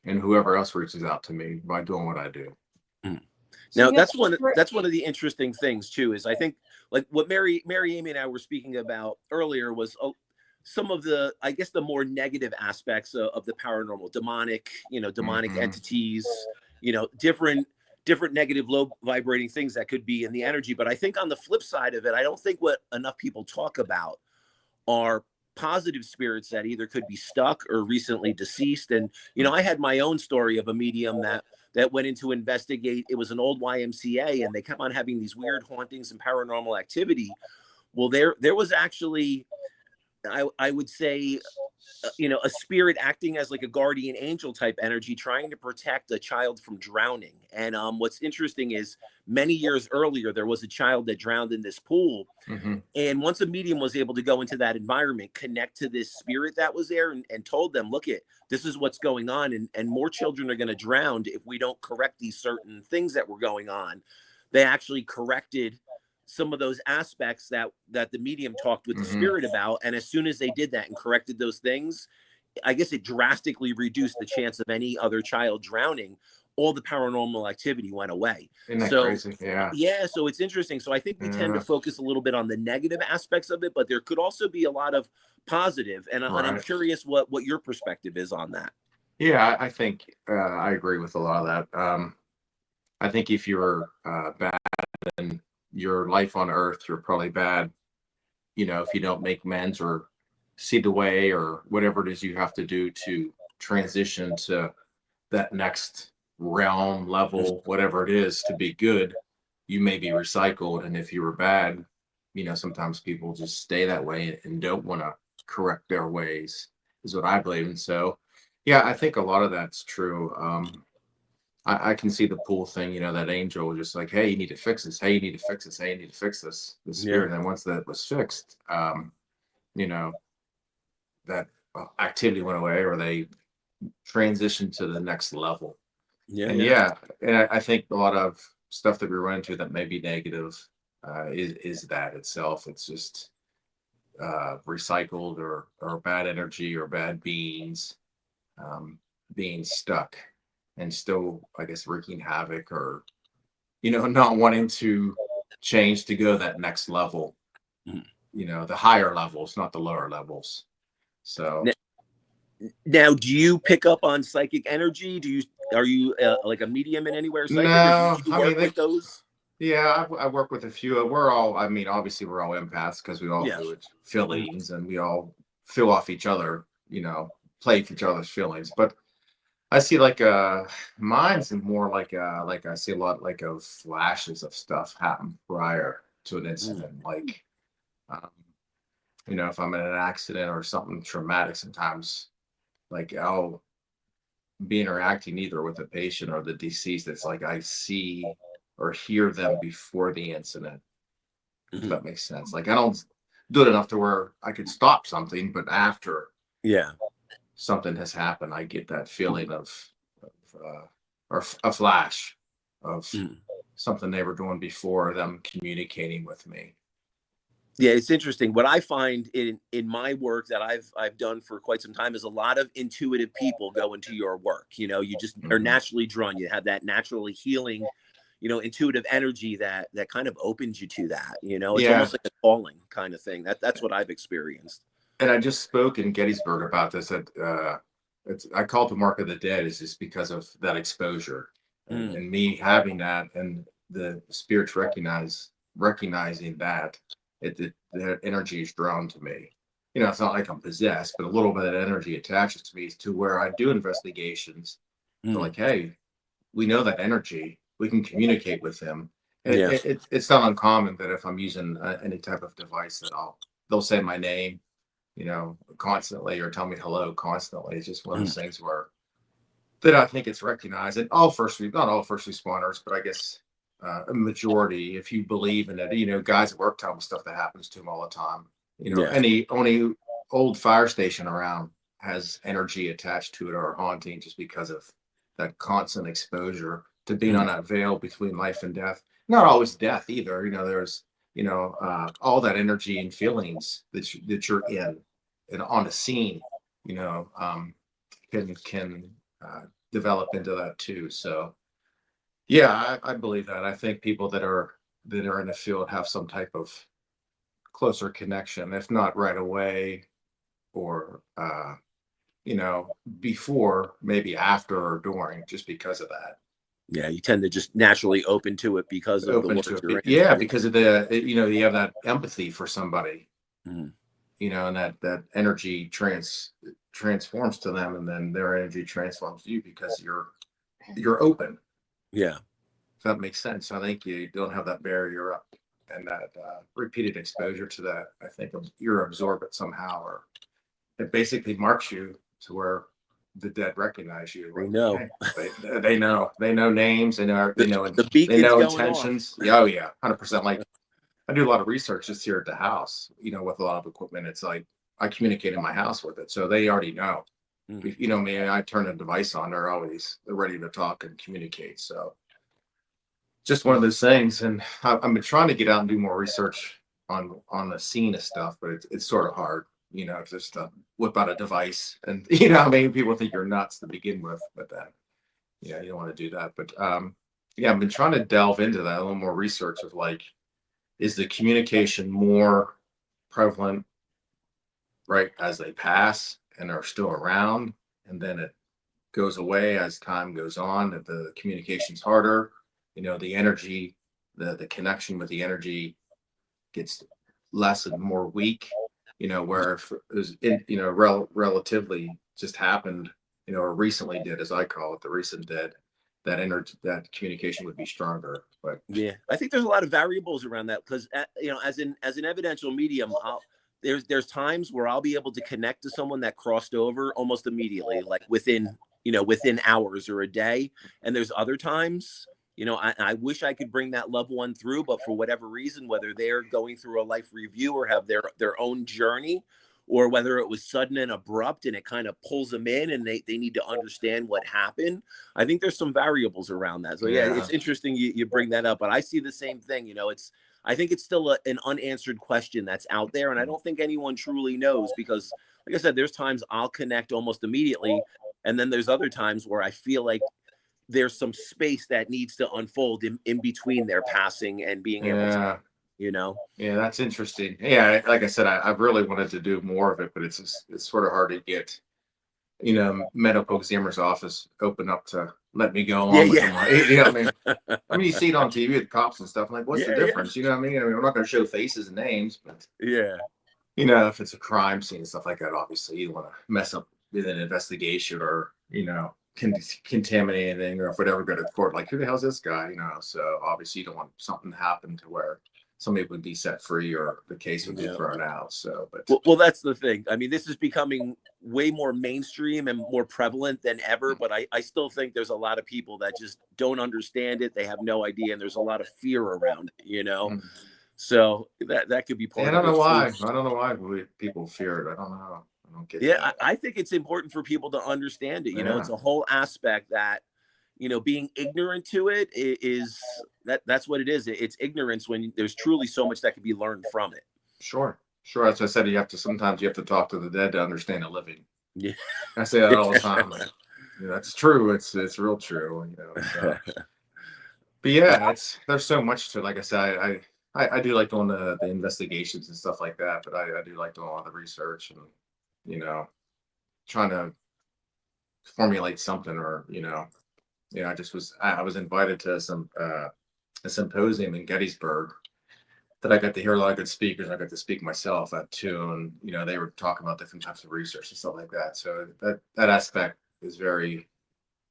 and whoever else reaches out to me by doing what I do. mm. So Now you have that's one of the interesting things too. Is I think like what Mary Amy and I were speaking about earlier was some of the, I guess, the more negative aspects of the paranormal, demonic Hmm. entities, different negative low vibrating things that could be in the energy. But I think on the flip side of it, I don't think what enough people talk about are positive spirits that either could be stuck or recently deceased. And I had my own story of a medium that went in to investigate. It was an old YMCA, and they kept on having these weird hauntings and paranormal activity. Well, there was actually, I would say, a spirit acting as like a guardian angel type energy, trying to protect a child from drowning. And what's interesting is many years earlier, there was a child that drowned in this pool. Hmm. And once a medium was able to go into that environment, connect to this spirit that was there, and told them, look, this is what's going on. And more children are going to drown if we don't correct these certain things that were going on. They actually corrected some of those aspects that the medium talked with the Hmm. spirit about. And as soon as they did that and corrected those things, I guess it drastically reduced the chance of any other child drowning. all the paranormal activity went away. Isn't that So crazy? Yeah. yeah, so it's interesting. So I think we tend to Yeah. focus a little bit on the negative aspects of it, but there could also be a lot of positive. And I'm Right. curious what your perspective is on that. Yeah, I think I agree with a lot of that. I think if you're bad in your life on Earth, you're probably bad. If you don't make amends or see the way or whatever it is you have to do to transition to that next realm, level, whatever it is, to be good, you may be recycled. And if you were bad, sometimes people just stay that way and don't want to correct their ways, is what I believe. And so, yeah, I think a lot of that's true. I can see the pool thing, that angel just like, hey, you need to fix this. Hey, you need to fix this. Hey, you need to fix this. The Yeah. spirit. And once that was fixed, you know, that activity went away, or they transitioned to the next level. Yeah. And Yeah. yeah, and I think a lot of stuff that we run into that may be negative is that itself. It's just recycled or bad energy or bad beings um, being stuck and still, I guess, wreaking havoc, or not wanting to change to go that next level. Mhm. The higher levels, not the lower levels. So Now, do you pick up on psychic energy? Are you like a medium in anywhere psychic, or do no, you I mean, work with those? yeah, I work with a few. We're all, I mean, obviously we're all empaths because we all Yeah. feel Mhm. feelings, and we all feel off each other, play with each other's feelings. But I see like mine's more like I see a lot like of flashes of stuff happen prior to an Mm. incident. Like um, if I'm in an accident or something traumatic, sometimes like I'll be interacting either with the patient or the deceased. It's like I see or hear them before the incident, if Mhm. that makes sense. Like I don't do it enough to where I could stop something, but after Yeah. something has happened, I get that feeling of or a flash of Mhm. something they were doing before, them communicating with me. Yeah, it's interesting. What I find in my work that I've done for quite some time is a lot of intuitive people go into your work. You just are Hmm. naturally drawn. You have that naturally healing, intuitive energy that kind of opens you to that. It's Yeah, almost like a calling kind of thing. That's what I've experienced. and I just spoke in Gettysburg about this. That I call it the mark of the dead, is just because of that exposure, and, Mm, and me having that, and the spirits recognizing that the energy is drawn to me. It's not like I'm possessed, but a little bit of energy attaches to me, to where I do investigations. They're mm, like, hey, we know that energy. We can communicate with them. And yeah. it's not uncommon that if I'm using any type of device, that they'll say my name, constantly, or tell me hello constantly. It's just one of Mm, those things where that I think it's recognized. And not all first responders, but I guess a majority, if you believe in it, guys at work tell me stuff that happens to them all the time. yeah. Any old fire station around has energy attached to it, or haunting, just because of that constant exposure to being Mm, on that veil between life and death. Not always death either. There's all that energy and feelings that you're in and on the scene. You know, can develop into that too. So yeah, I believe that. I think people that are in the field have some type of closer connection, if not right away, or before, maybe after or during, just because of that. yeah. You tend to just naturally open to it because of the Open work to you're it, in. yeah, Yeah. because of you have that empathy for somebody, Mm, and that energy transforms to them, and then their energy transforms to you because you're open. yeah. If that makes sense. I think you don't have that barrier up, and that repeated exposure to that. I think you're absorb it somehow, or it basically marks you to where the dead recognize you. We Like, know hey, they know names, the, the they beacon's know going off. intentions. Yeah, oh yeah, 100%. Like I do a lot of research just here at the house. With a lot of equipment, it's like I communicate in my house with it, so they already know. Mm, Me, I turn a device on, they're ready to talk and communicate. So just one of those things. And I've been trying to get out and do more research on the scene of stuff, but it's sort of hard, just whip out a device, and I mean, people think you're nuts to begin with, but then Yeah, you don't want to do that. But yeah, I've been trying to delve into that a little more research of like, is the communication more prevalent right as they pass and are still around, and then it goes away as time goes on, that the communication's harder, the energy, the connection with the energy gets less and more weak, where if it was relatively just happened, or recently did, as I call it, the recent dead, that energy, that communication would be stronger. But Yeah, I think there's a lot of variables around that because as an evidential medium, there's times where I'll be able to connect to someone that crossed over almost immediately, like within hours or a day, and there's other times. I wish I could bring that loved one through, but for whatever reason, whether they're going through a life review or have their own journey, or whether it was sudden and abrupt and it kind of pulls them in and they need to understand what happened. I think there's some variables around that. So yeah, yeah, it's interesting you bring that up, but I see the same thing. I think it's still an unanswered question that's out there, and I don't think anyone truly knows because, like I said, there's times I'll connect almost immediately, and then there's other times where I feel like there's some space that needs to unfold in between their passing and being able to, yeah. you know. Yeah, that's interesting. Yeah, like I said, I've really wanted to do more of it, but it's sort of hard to get, medical examiner's office open up to let me go Yeah, along with yeah, them. I mean, you see it on TV with cops and stuff. I'm like, what's the yeah, yeah, difference? You know what I mean? I mean, we're not going to show faces and names, but yeah. if it's a crime scene and stuff like that, obviously you don't want to mess up with an investigation or contaminate anything, or if it ever go to court, like who the hell's this guy? So obviously you don't want something to happen to where somebody would be set free or the case would be Yeah. thrown out. So, but Well, that's the thing. I mean, this is becoming way more mainstream and more prevalent than ever, but I still think there's a lot of people that just don't understand it. They have no idea, and there's a lot of fear around it. mm, So that could be yeah, I part don't of know it too. why. I don't know why people fear it. I don't know. I don't get Yeah, that. I think it's important for people to understand it. It's Yeah, a whole aspect that, being ignorant to it is that's what it is. It's ignorance when there's truly so much that can be learned from it. sure, sure. As I said, sometimes you have to talk to the dead to understand the living. Yeah. I say that all the time. That's true. It's real true. So. But yeah, there's so much to it. Like I said, I do like doing the investigations and stuff like that, but I do like doing a lot of research and you know trying to formulate something, or I was invited to a symposium in Gettysburg that I got to hear a lot of good speakers. I got to speak myself at too, and they were talking about different types of research and stuff like that. So that aspect is very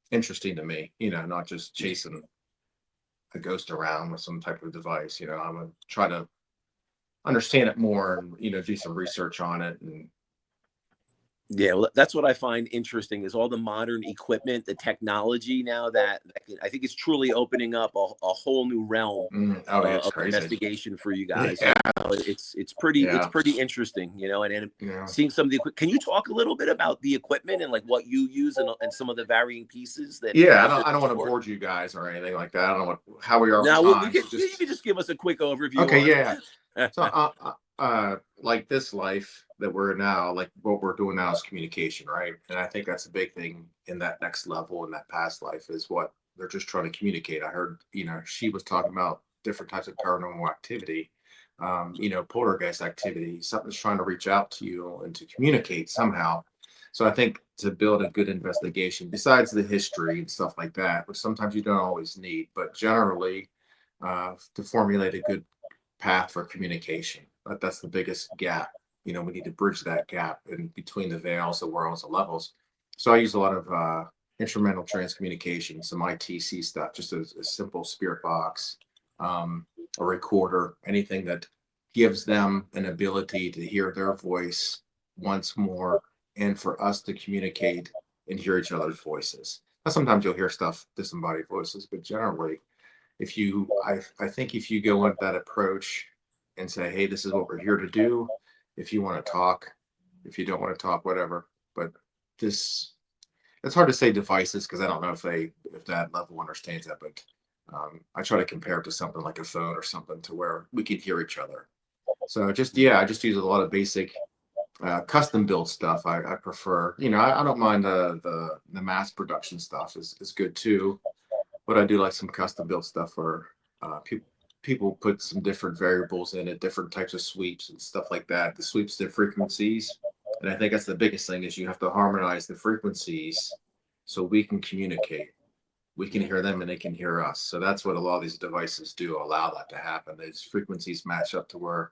interesting to me. Not just chasing a ghost around with some type of device. I'm gonna try to understand it more and do some research on it. And Yeah, well, that's what I find interesting is all the modern equipment, the technology now I think it's truly opening up a whole new realm oh yeah, it's of crazy. investigation for you guys. Yeah, It's yeah, pretty interesting, and yeah, seeing some of the can you talk a little bit about the equipment and like what you use and some of the varying pieces that yeah. that you're I don't want to for? bore you guys or anything like that. I don't know how we are for Now we time. can So you just can just give us a quick overview okay, on yeah. it. So like this life that we're now, like what we're doing now is communication, right? And I think that's a big thing in that next level, in that past life, is what they're just trying to communicate. I heard, she was talking about different types of paranormal activity, poltergeist activity. Something's trying to reach out to you and to communicate somehow. So I think to build a good investigation, besides the history and stuff like that, which sometimes you don't always need, but generally to formulate a good path for communication. That's the biggest gap. We need to bridge that gap in between the veils, the worlds, the levels. So I use a lot of instrumental transcommunication, some ITC stuff, just a simple spirit box, a recorder, anything that gives them an ability to hear their voice once more, and for us to communicate and hear each other's voices. Now, sometimes you'll hear stuff, disembodied voices, but generally, I think if you go with that approach and say, hey, this is what we're here to do. If you want to talk, if you don't want to talk, whatever. But this, it's hard to say devices because I don't know if that level understands that. But I try to compare it to something like a phone or something to where we can hear each other. So I just use a lot of basic Custom built stuff I prefer. I don't mind the mass production stuff is good too, but I do like some custom built stuff where people put some different variables in it, different types of sweeps and stuff like that. The sweeps, the frequencies, and I think that's the biggest thing is you have to harmonize the frequencies so we can communicate. We can hear them and they can hear us. So that's what a lot of these devices do, allow that to happen. These frequencies match up to where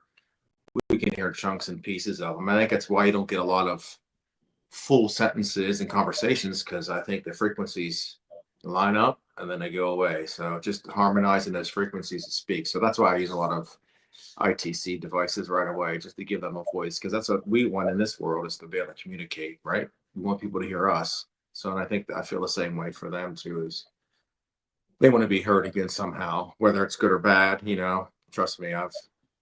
we can hear chunks and pieces of them. I think that's why you don't get a lot of full sentences and conversations, because I think the frequencies line up and then they go away. So just harmonizing those frequencies to speak. So that's why I use a lot of ITC devices right away, just to give them a voice, because that's what we want in this world, is to be able to communicate, right? We want people to hear us. So, and I think that I feel the same way for them too, is they want to be heard again somehow, whether it's good or bad. Trust me, I've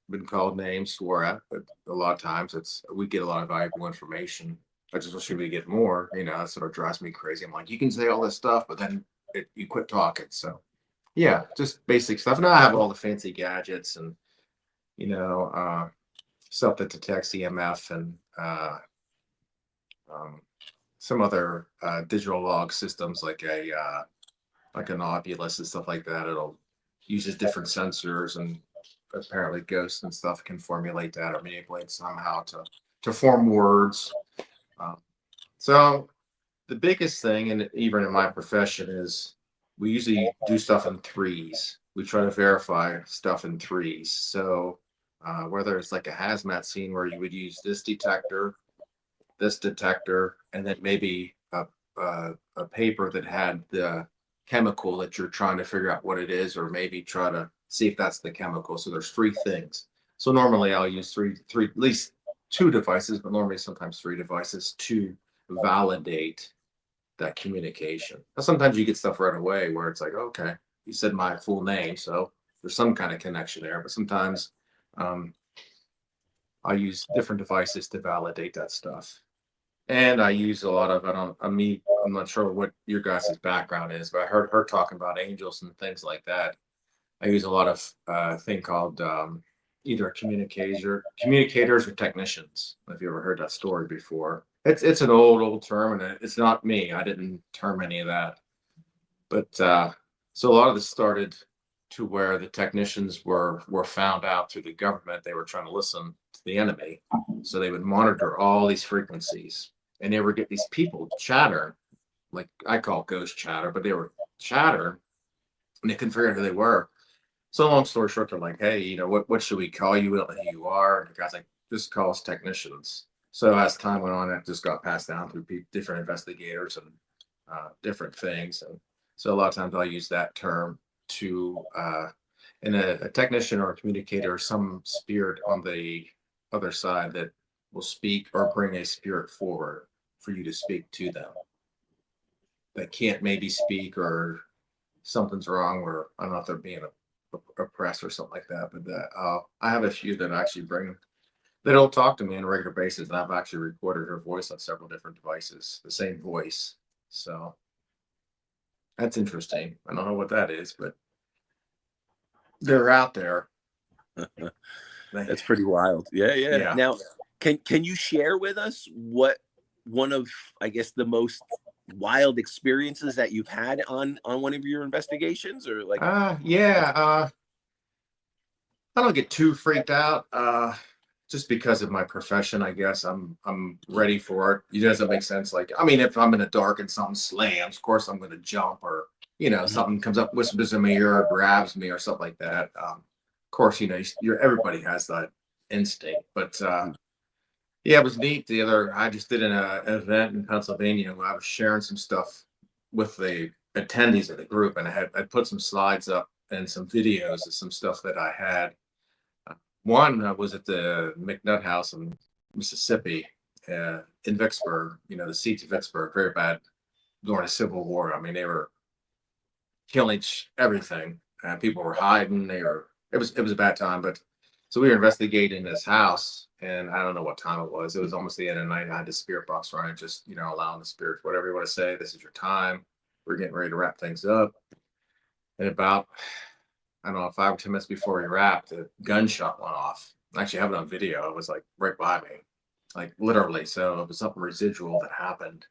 been called names, swore at, but a lot of times we get a lot of valuable information. I just wish we get more. That sort of drives me crazy. I'm like, you can say all this stuff, but then you quit talking. So yeah, just basic stuff. Now I have all the fancy gadgets and you know uh, stuff that detects EMF and um, some other digital log systems like an Oculus and stuff like that. It'll uses different sensors, and apparently ghosts and stuff can formulate that or manipulate somehow to form words. Um, so the biggest thing, and even in my profession, is we usually do stuff in threes. We try to verify stuff in threes. So whether it's like a hazmat scene where you would use this detector, and then maybe a paper that had the chemical that you're trying to figure out what it is, or maybe try to see if that's the chemical. So there's three things. So normally I'll use three, at least two devices, but normally sometimes three devices to validate that communication. Now, sometimes you get stuff right away where it's like, okay, you said my full name, so there's some kind of connection there. But sometimes um, I use different devices to validate that stuff. And I use a lot of, I'm not sure what your guys' background is, but I heard her talking about angels and things like that. I use a lot of thing called either communicators or technicians. If you ever heard that story before, it's an old term, and it's not me. I didn't term any of that. But so a lot of this started to where the technicians were found out through the government. They were trying to listen to the enemy, so they would monitor all these frequencies, and they would get these people chatter, like I call ghost chatter, but they were chatter, and they couldn't figure out who they were. So long story short, they're like, hey, what should we call you? We don't know who you are. And the guy's like, just call us technicians. So as time went on, it just got passed down through different investigators and different things. And so a lot of times I'll use that term to, and a technician or a communicator, some spirit on the other side that will speak or bring a spirit forward for you to speak to them. That can't maybe speak, or something's wrong, or I don't know if they're being oppressed or something like that. But I have a few that actually bring, they don't talk to me on a regular basis, and I've actually recorded her voice on several different devices, the same voice. So that's interesting. I don't know what that is, but they're out there. That's pretty wild. Yeah. Yeah. Now, can you share with us what one of, I guess, the most wild experiences that you've had on one of your investigations, or like? Yeah. I don't get too freaked out. Just because of my profession, I guess I'm ready for it. It doesn't make sense. Like, I mean, if I'm in the dark and something slams, of course I'm going to jump, or something comes up, whispers in my ear, or grabs me, or something like that. Of course, everybody has that instinct. But yeah, it was neat. I just did an event in Pennsylvania where I was sharing some stuff with the attendees of the group, and I put some slides up and some videos of some stuff that I had. One was at the McNutt House in Mississippi, in Vicksburg. The siege of Vicksburg, very bad during the Civil War. I mean, they were killing everything. People were hiding. It was a bad time. But so we were investigating this house, and I don't know what time it was. It was almost the end of the night. I had the spirit box running, just allowing the spirits, whatever you want to say. This is your time. We're getting ready to wrap things up. And about, I don't know, 5 or 10 minutes before we wrapped, a gunshot went off. I actually have it on video. It was like right by me. like literally. So it was something residual that happened.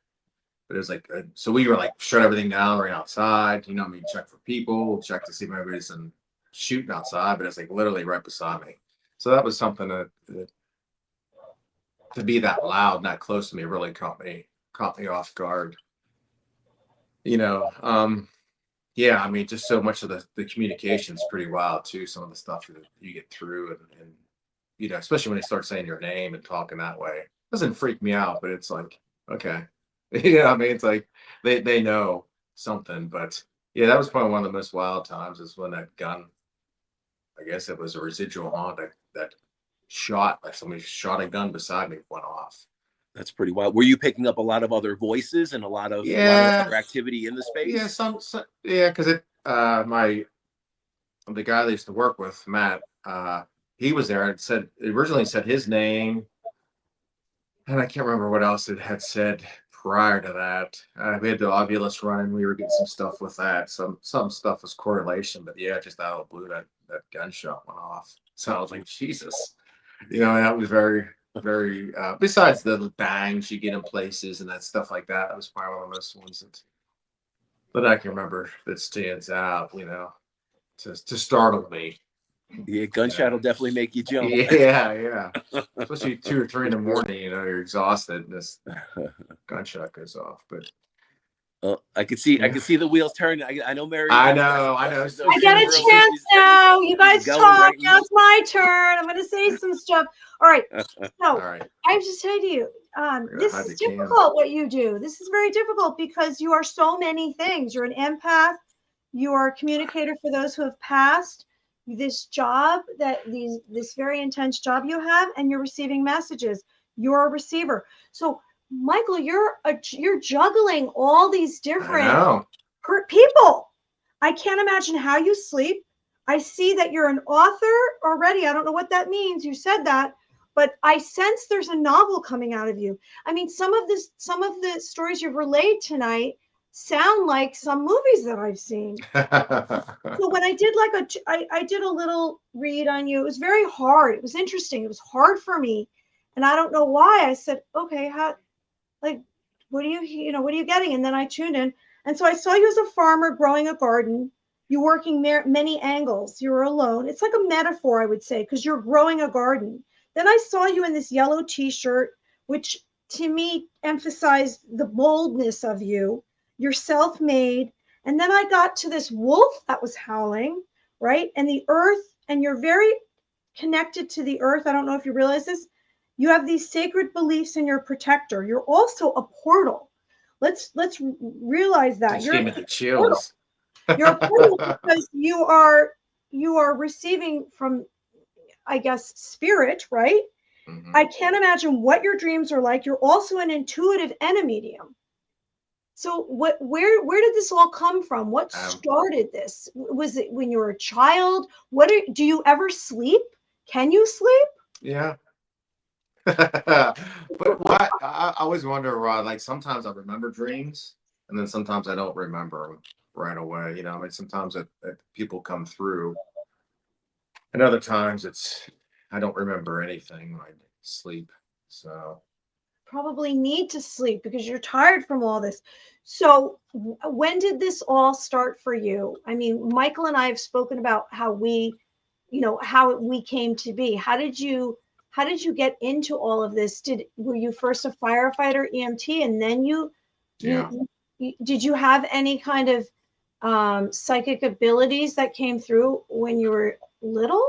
But it was like, so we were like shut everything down right outside. You know, what I mean, check for people, check to see if anybody's shooting outside. But it's like literally right beside me. So that was something that to be that loud, not close to me, really caught me off guard. You know, yeah, I mean, just so much of the communication is pretty wild too. Some of the stuff that you get through, and you know, especially when they start saying your name and talking that way, it doesn't freak me out, but it's like, okay, yeah, I mean, it's like they know something, but yeah, that was probably one of the most wild times is when that gun, I guess it was a residual haunt that shot, like somebody shot a gun beside me, went off. That's pretty wild. Were you picking up a lot of other voices and a lot of Yeah, other activity in the yeah, space? yeah, because it my the guy that I used to work with, Matt, he was there and said originally said his name, and I can't remember what else it had said prior to that. We had the Ovilus running. We were getting some stuff with that. Some stuff was correlation, but yeah, just out of the blue, that gunshot went off. So I was like, Jesus, you know, that was very, very. Besides the bangs you get in places and that stuff like that, that was probably one of those ones that I can remember that stands out. You know, to startle me. Yeah, You gunshot know. will definitely make you jump. Yeah, yeah. Especially 2 or 3 in the morning, you know, you're exhausted and this gunshot goes off. But I yeah. could see the wheels turning. I know Mary I Ann's got some know, I know. questions though. I get a chance now. You She's guys going talk. right. Now it's my turn. I'm going to say some stuff. All right. All So right. I have to say to you, We're gonna this hide is the cam. difficult what you do. This is very difficult because you are so many things. You're an empath. You are a communicator for those who have passed. This job this very intense job you have, and you're receiving messages. You're a receiver. So Michael, you're juggling all these I different know. people. I can't imagine how you sleep. I see that you're an author already. I don't know what that means. You said that, but I sense there's a novel coming out of you. I mean, some of the stories you've relayed tonight sound like some movies that I've seen. So when I did I did a little read on you, it was very hard. It was interesting. It was hard for me, and I don't know why. I said, okay, how, like, what are what are you getting? And then I tuned in, and so I saw you as a farmer growing a garden. You working many angles. You were alone. It's like a metaphor, I would say, because you're growing a garden. Then I saw you in this yellow T-shirt, which to me emphasized the boldness of you. You're self-made. And then I got to this wolf that was howling, right? And the earth, and you're very connected to the earth. I don't know if you realize this. You have these sacred beliefs in your protector. You're also a portal. Let's realize that Just gave me the portal. chills. You're a portal because you are receiving from, I guess, spirit, right? Mhm. I can't imagine what your dreams are like. You're also an intuitive and a medium. So where did this all come from? What Um, started this? Was it when you were a child? Do you ever sleep? Can you sleep? yeah. But what I always wonder, Rod, like sometimes I remember dreams and then sometimes I don't remember them right away. You know, I mean, sometimes people come through, and other times I don't remember anything when I sleep. So Probably need to sleep because you're tired from all this. So when did this all start for you? I mean, Michael and I have spoken about how how we came to be. How did you get into all of this? Were you first a firefighter, EMT, and then yeah, did you have any kind of psychic abilities that came through when you were little?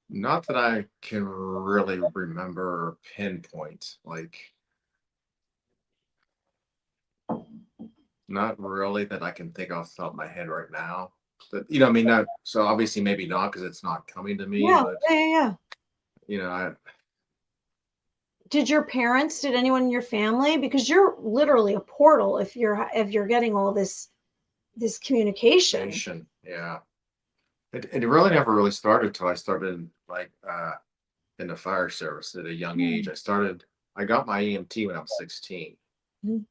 not that I can really remember or pinpoint. Like, not really that I can think off the top of my head right now. But you know, I mean, not so obviously maybe not because it's not coming to me. Yeah, But yeah. you know, Did anyone in your family, because you're literally a portal if you're getting all this communication. nation, yeah. It really never really started till I started like in the fire service at a young age. Mm. I got my EMT when I was 16. Mm.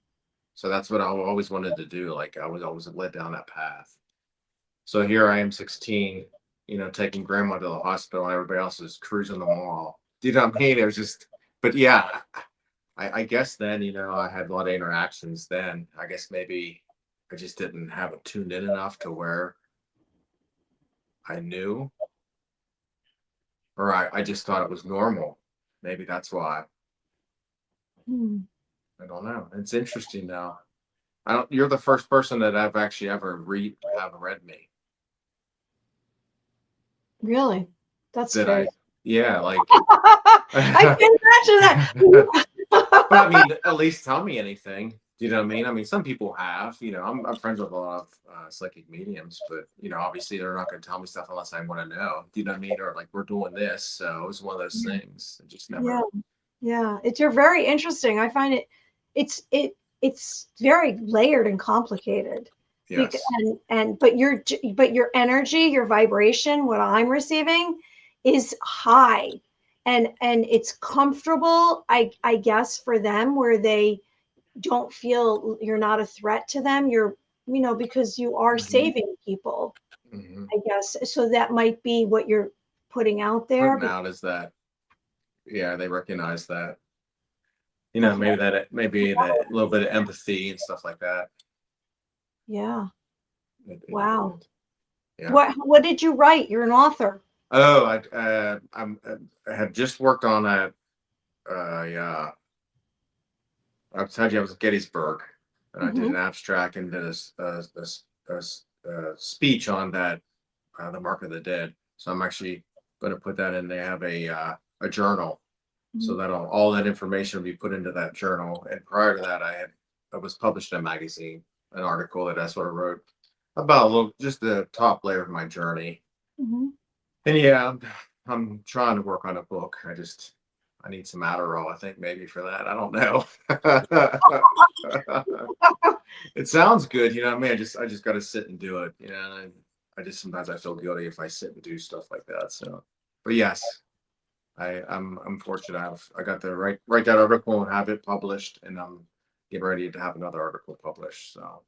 So that's what I always wanted to do. Like I was always led down that path. So here I am 16, you know, taking grandma to the hospital and everybody else is cruising the mall. Do you know what I mean? It was just but yeah, I guess then, I had a lot of interactions then. I guess maybe I just didn't have it tuned in enough to where I knew, or I just thought it was normal. Maybe that's why. Hmm. I don't know. It's interesting though. I don't. You're the first person that I've actually ever have read me. Really? That's That very. yeah, like. I can imagine But I that. mean, at least tell me anything. Do you know what I mean? I mean, some people have. I'm friends with a lot of psychic mediums, but obviously they're not going to tell me stuff unless I want to know. Do you know what I mean? Or like we're doing this, so it's one of those things. I just Yeah, never. yeah. You're very interesting. I find it's very layered and complicated. Yes. But your energy, your vibration, what I'm receiving is high, and it's comfortable, I guess, for them, where they don't feel you're not a threat to them. Because you are Hmm. saving people, Hmm. I guess. So that might be what you're putting out there. Putting But out is that, yeah, they recognize that. that's Maybe that little bit of empathy and stuff like that. yeah. Wow. It yeah. What did you write? You're an author. Oh, I had just worked on that. Yeah, I told you I was at Gettysburg, and I did Hmm. an abstract and did a speech on that, the Mark of the Dead. So I'm actually going to put that in. They have a journal, so Hmm. that all that information will be put into that journal. And prior to that, I was published in a magazine, an article that I sort of wrote about just the top layer of my journey. Hmm. And yeah, I'm trying to work on a book. I need some Adderall, I think maybe for that. I don't know. It sounds good, I mean, I just got to sit and do it, and I just sometimes I feel guilty if I sit and do stuff like that. So, but yes, I'm fortunate. I got to write that article and have it published, and I'm getting ready to have another article published. So,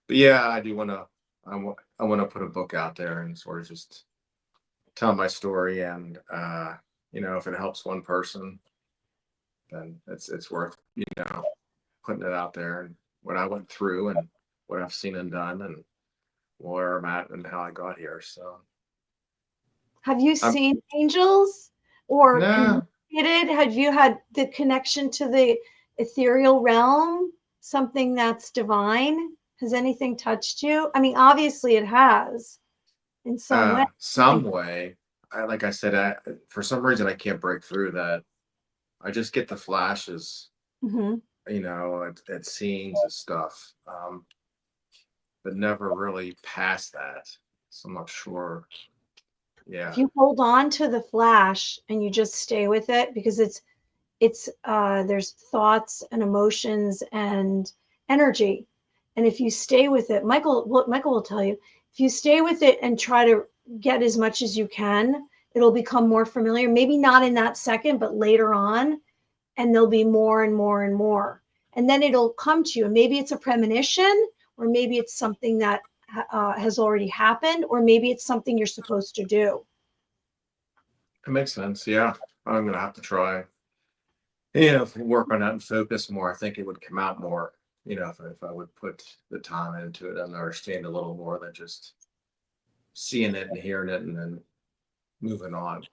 but yeah, I do want to. I want to put a book out there and sort of just tell my story, and if it helps one person, then it's worth putting it out there, and what I went through and what I've seen and done, and where I'm at and how I got here. So Have you I'm seen angels or nah. communicated? Have you had the connection to the ethereal realm, something that's divine? Has anything touched you? I mean, obviously it has in some way. Some way. Like I said, for some reason I can't break through that. I just get the flashes, Hmm. at scenes and stuff, but never really past that. So I'm not sure. If Yeah. you hold on to the flash and you just stay with it, because there's thoughts and emotions and energy, and if you stay with it, Michael will tell you, if you stay with it and try to get as much as you can, it'll become more familiar, maybe not in that second, but later on, and there'll be more and more and more, and then it'll come to you, and maybe it's a premonition, or maybe it's something that has already happened, or maybe it's something you're supposed to do. It makes sense. Yeah. I'm gonna have to try. Work on that and focus more. I think it would come out more. If I would put the time into it and understand a little more than just seeing it and hearing it and then moving on.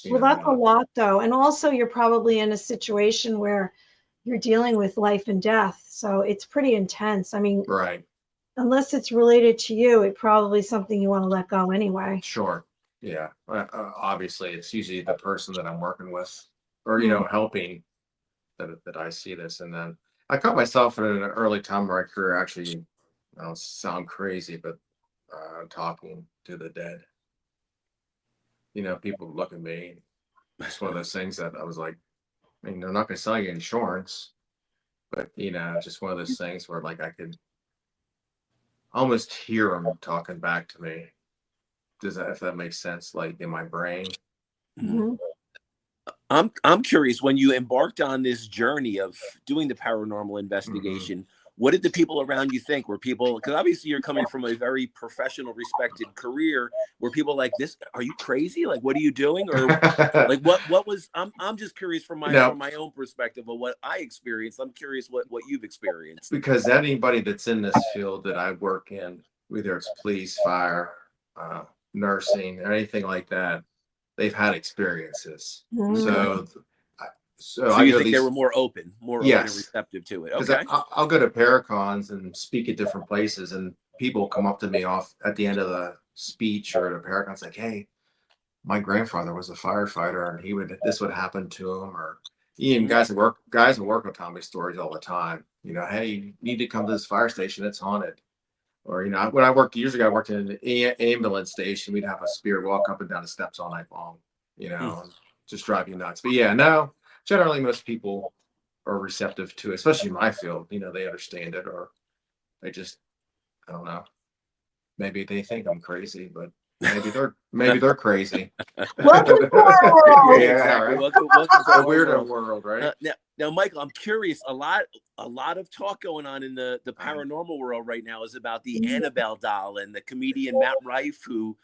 Well, that's a Not lot, though. And also, you're probably in a situation where you're dealing with life and death. So it's pretty intense. I mean, right. unless it's related to you, it's probably something you want to let go anyway. Sure. Yeah. Obviously, it's usually the person that I'm working with, or Mm. helping, that I see this, and then I caught myself in an early time of my career. Actually, I don't sound crazy, but talking to the dead. People look at me. Just one of those things that I was like, I mean, they're not going to sell you insurance, but just one of those things where like I could almost hear them talking back to me. Does that, if that makes sense, like in my brain? Mhm. Hmm. I'm curious, when you embarked on this journey of doing the paranormal Hmm. investigation, what did the people around you think? Were people, because obviously you're coming from a very professional, respected career, were people like, this, are you crazy? Like, what are you doing? Or like, what was, I'm just curious from my own perspective of what I experienced. I'm curious what you've experienced. Because anybody that's in this field that I work in, whether it's police, fire, nursing, or anything like that, they've had experiences. Mm. So So I you go think these, they were more open and receptive to it? because Okay. I'll go to Paracons and speak at different places, and people come up to me off at the end of the speech or at a Paracons like, "Hey, my grandfather was a firefighter, and this would happen to him." Or even guys at work will tell me stories all the time. Hey, you need to come to this fire station; it's haunted. Or when I worked years ago, I worked in an ambulance station. We'd have a spirit walk up and down the steps all night long. And just drive you nuts. But yeah, no. Generally, most people are receptive to it, especially in my field. They understand it, or they just, I don't know. Maybe they think I'm crazy, but maybe they're crazy. Welcome to our world. Yeah, exactly. Right. Welcome to A our weirdo world. world, right? Now, Michael, I'm curious. A lot of talk going on in the paranormal world right now is about the Annabelle doll and the comedian Matt Rife, who,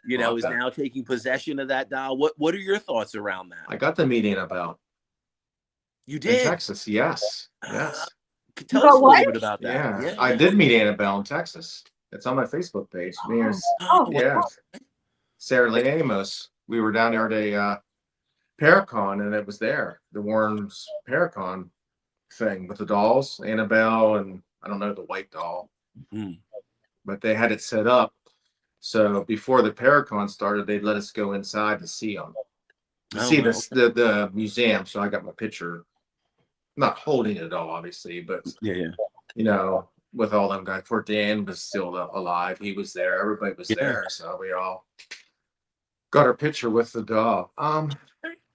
is now taking possession of that doll. What are your thoughts around that? I got the meeting about You in did. Texas. Yes. Tell us a little bit about that. Yeah. I did meet Annabelle in Texas. It's on my Facebook page. Yeah. Sarah Lynn Amos. We were down there at a Paracon, and it was there. The Warren's Paracon thing with the dolls, Annabelle, and I don't know, the white doll. But they had it set up. So before the Paracon started, they let us go inside to see them. See the museum. So I got my picture, not holding it all, obviously, but with all them guys. Poor Dan was still alive. He was there. Everybody was there. So we all got our picture with the doll.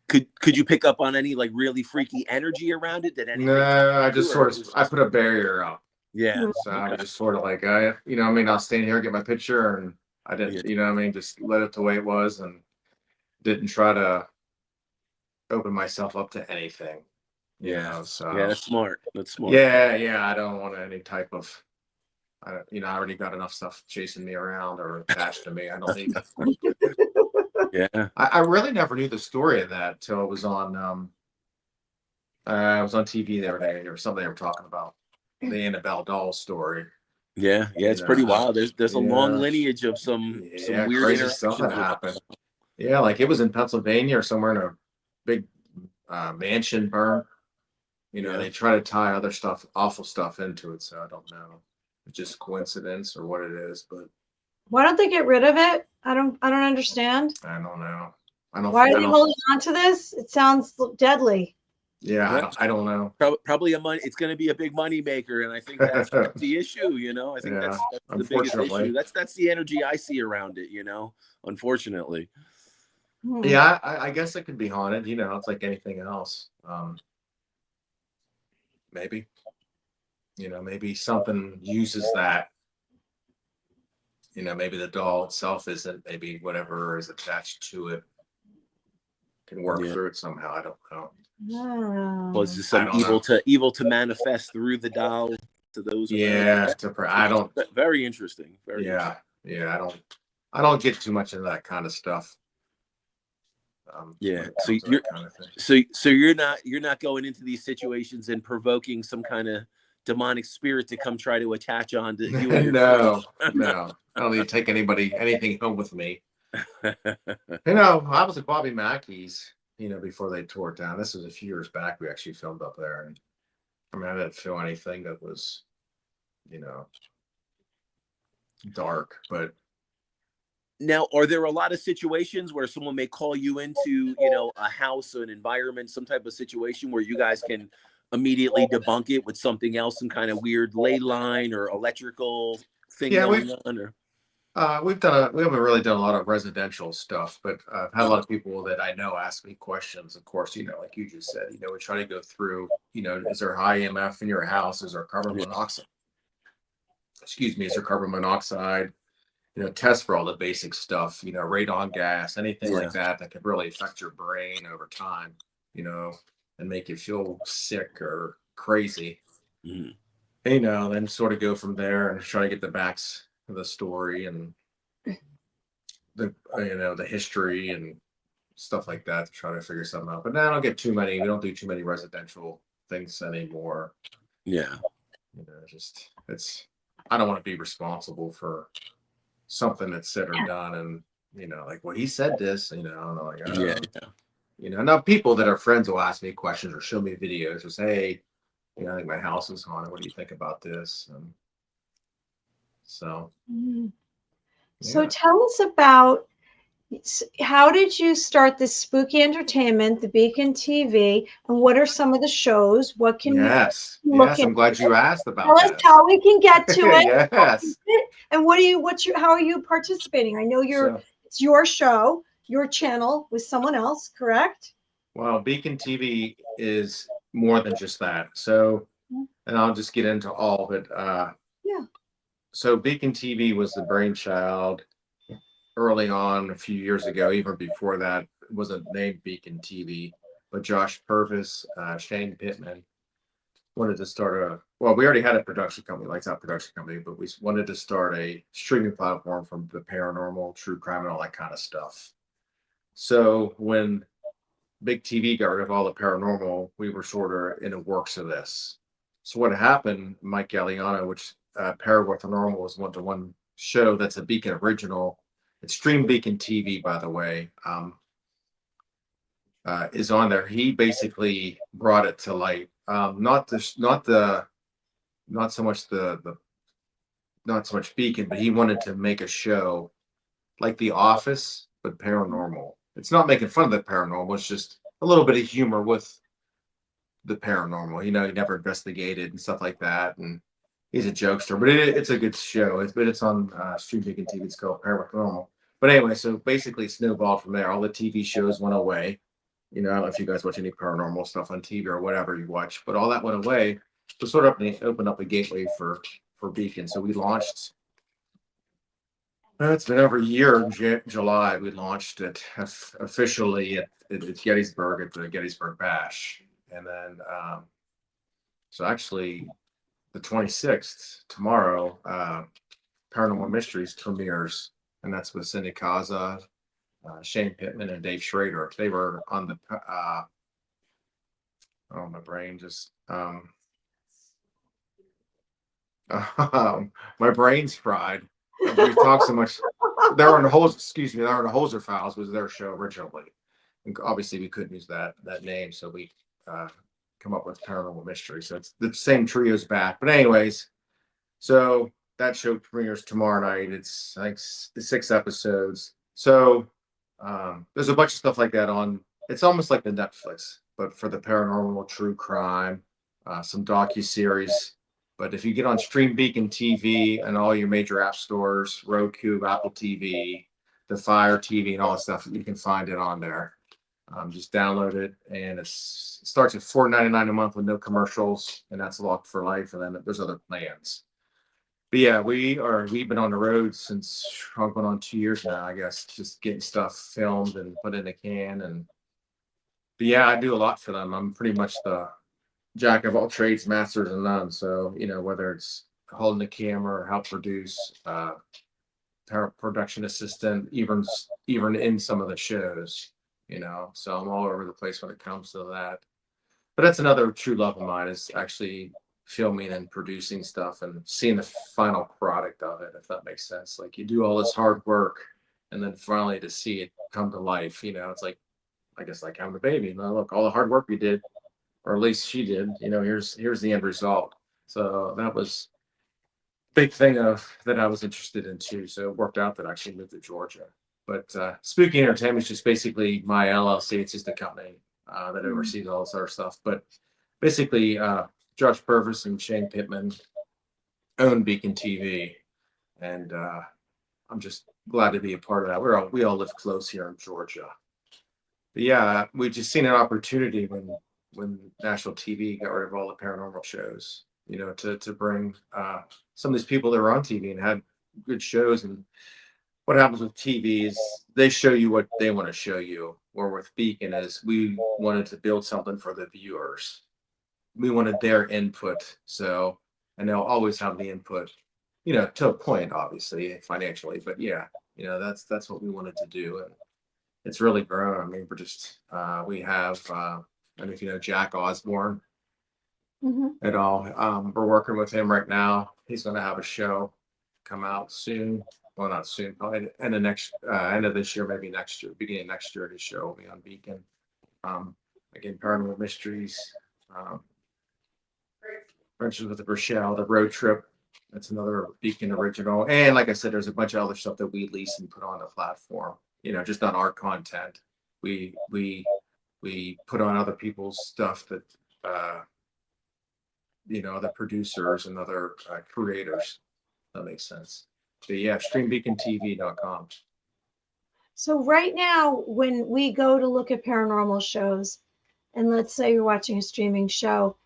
Could you pick up on any like really freaky energy around it? Did anything? No, I just I put a barrier up. Yeah. So I was just sort of like, I'll stand here, get my picture, and I didn't, just let it the way it was, and didn't try to open myself up to anything. So yeah, that's smart. Yeah, I don't want any type of, I already got enough stuff chasing me around or attached to me. I don't need Yeah. I really never knew the story of that till it was on I was on TV the other day or something they were talking about the Annabelle doll story. Yeah, it's pretty wild. There's a long lineage of some weird crazy stuff that happened. Yeah, like it was in Pennsylvania or somewhere in a big mansion burn. They try to tie other stuff, awful stuff into it. So I don't know. It's just coincidence or what it is, but why don't they get rid of it? I don't understand. I don't know. Why are they holding on to this? It sounds deadly. Yeah, I don't know. Probably it's going to be a big money maker, and I think that's the issue. I think that's the biggest issue. That's the energy I see around it. Unfortunately. Yeah, I guess it could be haunted. It's like anything else. Maybe. Maybe something uses that. Maybe the doll itself isn't. Maybe whatever is attached to it can work through it somehow. I don't know. Was this some evil to manifest through the doll to those? I don't. Very interesting. Yeah. I don't get too much into that kind of stuff. So you're not going into these situations and provoking some kind of demonic spirit to come try to attach on to you. No. I don't need to take anything home with me. I was at Bobby Mackey's, before they tore it down. This was a few years back. We actually filmed up there, and I didn't feel anything that was, dark. But now, are there a lot of situations where someone may call you into, a house or an environment, some type of situation where you guys can immediately debunk it with something else, some kind of weird ley line or electrical thing going on? Or we haven't really done a lot of residential stuff, but I've had a lot of people that I know ask me questions. Of course, like you just said, we try to go through, is there high EMF in your house? Is there carbon monoxide? Excuse me, is there carbon monoxide? Test for all the basic stuff, radon gas, anything like that could really affect your brain over time, and make you feel sick or crazy. you know, then sort of go from there and try to get the backs of the story and the the history and stuff like that to try to figure something out. But now I don't get too many. We don't do too many residential things anymore. Yeah. Just it's I don't want to be responsible for something that's said or done, and like, well, he said this, I'm like, Yeah. now people that are friends will ask me questions or show me videos or say, hey, I think my house is haunted. What do you think about this? And so, Mm. So yeah. tell us about how did you start this spooky entertainment, the Beacon TV, and what are some of the shows? What can we Yes. look Yes. at? I'm glad you asked Tell about us that. how we can get to it. Yes. And how are you participating? I know So, it's your show, your channel with someone else, correct? well, Beacon TV is more than just that. So, and I'll just get into all of it. Yeah. So Beacon TV was the brainchild early on a few years ago. Even before that, it wasn't named Beacon TV, but Josh Purvis, Shane Pittman wanted to start well, we already had a production company, Lights Out production company, but we wanted to start a streaming platform from the paranormal, true crime, and all that kind of stuff. So when Big TV got rid of all the paranormal, we were sort of in the works of this. So what happened, Mike Galliano, which Paranormal was one-to-one show that's a Beacon original. It's Stream Beacon TV, by the way, is on there. He basically brought it to light. Not so much not so much Beacon, but he wanted to make a show like The Office, but paranormal. It's not making fun of the paranormal. It's just a little bit of humor with the paranormal. He never investigated and stuff like that. And he's a jokester, but it's a good show. It's on Stream Beacon TV. It's called Paranormal. But anyway, so basically, it snowballed from there. All the TV shows went away. I don't know if you guys watch any paranormal stuff on TV or whatever you watch, but all that went away. So sort of opened up a gateway for Beacon. So we launched. It's been over a year. In July, we launched it officially at Gettysburg at the Gettysburg Bash, and then so actually the 26th tomorrow, Paranormal Mysteries premieres, and that's with Cindy Kaza, Shane Pittman, and Dave Schrader. They were on the oh, my brain just my brain's fried. We talked so much. They're on the Holzer Files was their show originally. And obviously, we couldn't use that name, so we come up with Paranormal Mystery. So it's the same trio's back. But anyways, so that show premieres tomorrow night. It's like 6 episodes. So there's a bunch of stuff like that on. It's almost like the Netflix, but for the paranormal, true crime, some docu-series. But if you get on Stream Beacon TV and all your major app stores, Roku, Apple TV, the Fire TV, and all that stuff, you can find it on there. Just download it, and it starts at $4.99 a month with no commercials, and that's locked for life. And then there's other plans. But yeah, we've been on the road since going on 2 years now, I guess, just getting stuff filmed and put in a can. But yeah, I do a lot for them. I'm pretty much the jack of all trades, masters of none. So, whether it's holding the camera or help produce, production assistant, even in some of the shows, so I'm all over the place when it comes to that. But that's another true love of mine, is actually filming and producing stuff and seeing the final product of it, if that makes sense. Like, you do all this hard work and then finally to see it come to life, it's like, I guess, like having a baby. Look, all the hard work we did, or at least she did, here's the end result. So that was a big thing that I was interested in too. So it worked out that I actually moved to Georgia. But Spooky Entertainment is just basically my LLC. It's just a company that oversees all this other stuff. But basically, Josh Purvis and Shane Pittman own Beacon TV, and I'm just glad to be a part of that. We all live close here in Georgia. But yeah, we just seen an opportunity when national TV got rid of all the paranormal shows, to bring some of these people that were on TV and had good shows. And what happens with TV is they show you what they want to show you. Or with Beacon is we wanted to build something for the viewers. We wanted their input. So and they'll always have the input, you know, to a point, obviously financially, but yeah, you know, that's what we wanted to do, and it's really grown. I mean, we're just we have I don't know if you know Jack Osborne Mhm. at all. We're working with him right now. He's going to have a show come out soon. Well, not soon, probably end of this year, maybe next year, beginning of next year. His show will be on Beacon. Again, Paranormal Mysteries, um, Adventures with Rochelle, The Road Trip. That's another Beacon original. And like I said, there's a bunch of other stuff that we lease and put on the platform. You know, just on our content. We put on other people's stuff that you know, the producers and other creators. That makes sense. But yeah, streambeacontv.com. So right now, when we go to look at paranormal shows, and let's say you're watching a streaming show,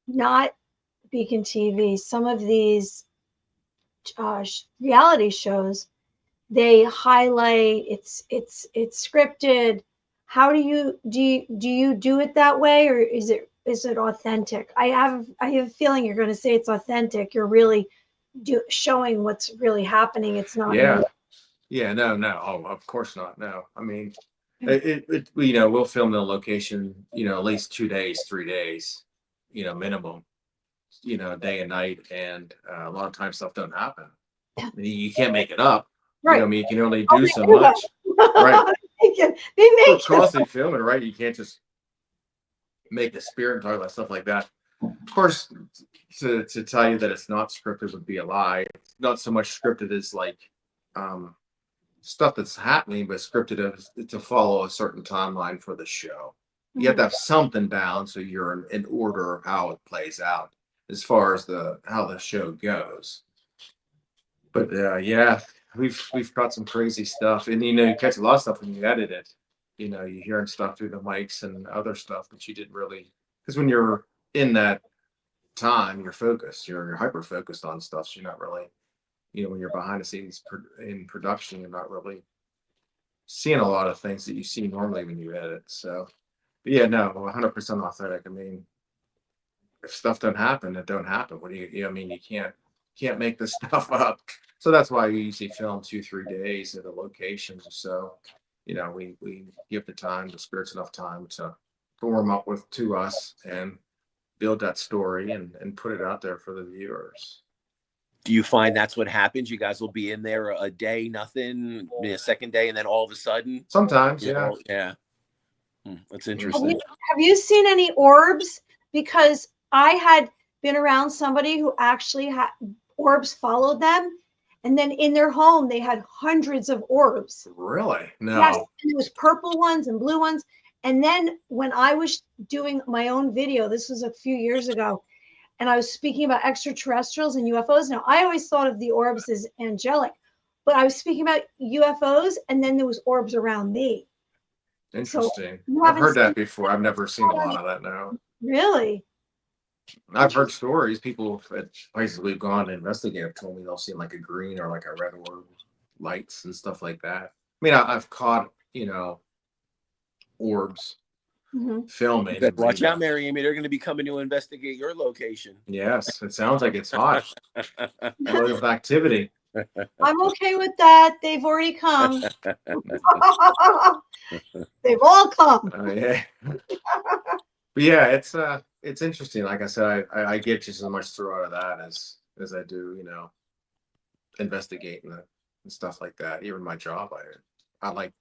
not Beacon TV, some of these reality shows, they highlight it's scripted. How do you do it that way, or is it authentic? I have a feeling you're going to say it's authentic. You're really showing what's really happening. It's not Yeah. made. Yeah, no. Oh, of course not. No. I mean, you know, we'll film the location, you know, at least 2 days, 3 days, you know, minimum, you know, day and night. And a lot of times stuff doesn't happen. I mean, you can't make it up. You know, Right. I mean, you can only Oh, do they so do much. Right. that. They We're make it. constantly filming, right? You can't just make the spirit and talk about stuff like that. Of course, to tell you that it's not scripted would be a lie. It's not so much scripted as like um, stuff that's happening, but scripted as to follow a certain timeline for the show. You have to Mhm. have something down so you're in order of how it plays out as far as the how the show goes. But yeah, we've got some crazy stuff, and you know you catch a lot of stuff when you edit it. You know, you hearing stuff through the mics and other stuff that you didn't really, because when you're in that time, you're focused, you're hyper focused on stuff. So you're not really, you know, when you're behind the scenes in production, you're not really seeing a lot of things that you see normally when you edit. So, but yeah, no, 100% authentic. I mean, if stuff don't happen, it don't happen. What do you know? I mean, you can't make this stuff up. So that's why we usually film 2 3 days at a location. So, you know, we give the time, the spirits enough time to warm up with to us and build that story and put it out there for the viewers. Do you find that's what happens? You guys will be in there a day, nothing, a second day, and then all of a sudden, Sometimes, you yeah. know, yeah. That's Have interesting. you have you seen any orbs? Because I had been around somebody who actually had orbs followed them, and then in their home they had hundreds of orbs. Really? Yes, No. and there was purple ones and blue ones. And then when I was doing my own video, this was a few years ago, and I was speaking about extraterrestrials and UFOs. Now, I always thought of the orbs as angelic, but I was speaking about UFOs, and then there was orbs around me. So Interesting. you I've haven't heard seen that before. I've never seen a lot of that now. really I've heard stories. People at places we've gone to investigate have told me they'll see like a green or like a red orb lights and stuff like that. I mean, I've caught, you know, orbs Mhm. You filming, better but you watch out, know, Mary Amy. They're going to be coming to investigate your location. yes, it sounds like it's hot. A lot of activity. I'm okay with that. They've already come. They've all come. Yeah. But yeah, it's interesting. Like I said, I get just as much through out of that as I do, you know, investigating it and stuff like that. Even my job, I like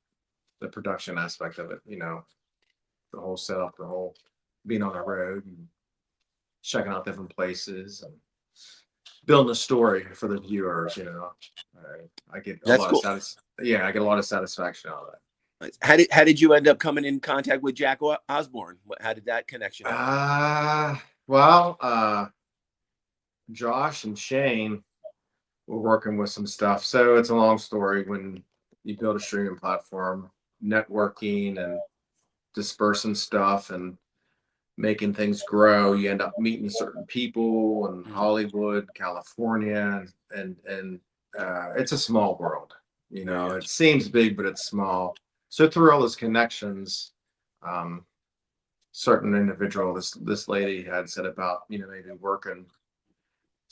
the production aspect of it, you know, the whole setup, the whole being on the road and checking out different places and building a story for the viewers, you know. I get a That's lot of cool. yeah, I get a lot of satisfaction out of that. How did you end up coming in contact with Jack Osborne? How did that connection happen? Well, Josh and Shane were working with some stuff. So it's a long story when you build a streaming platform, networking and dispersing stuff and making things grow. You end up meeting certain people in Hollywood, California, and it's a small world. You know, Yeah. it seems big, but it's small. So through all those connections, um, certain individual, this lady had said about, you know, maybe working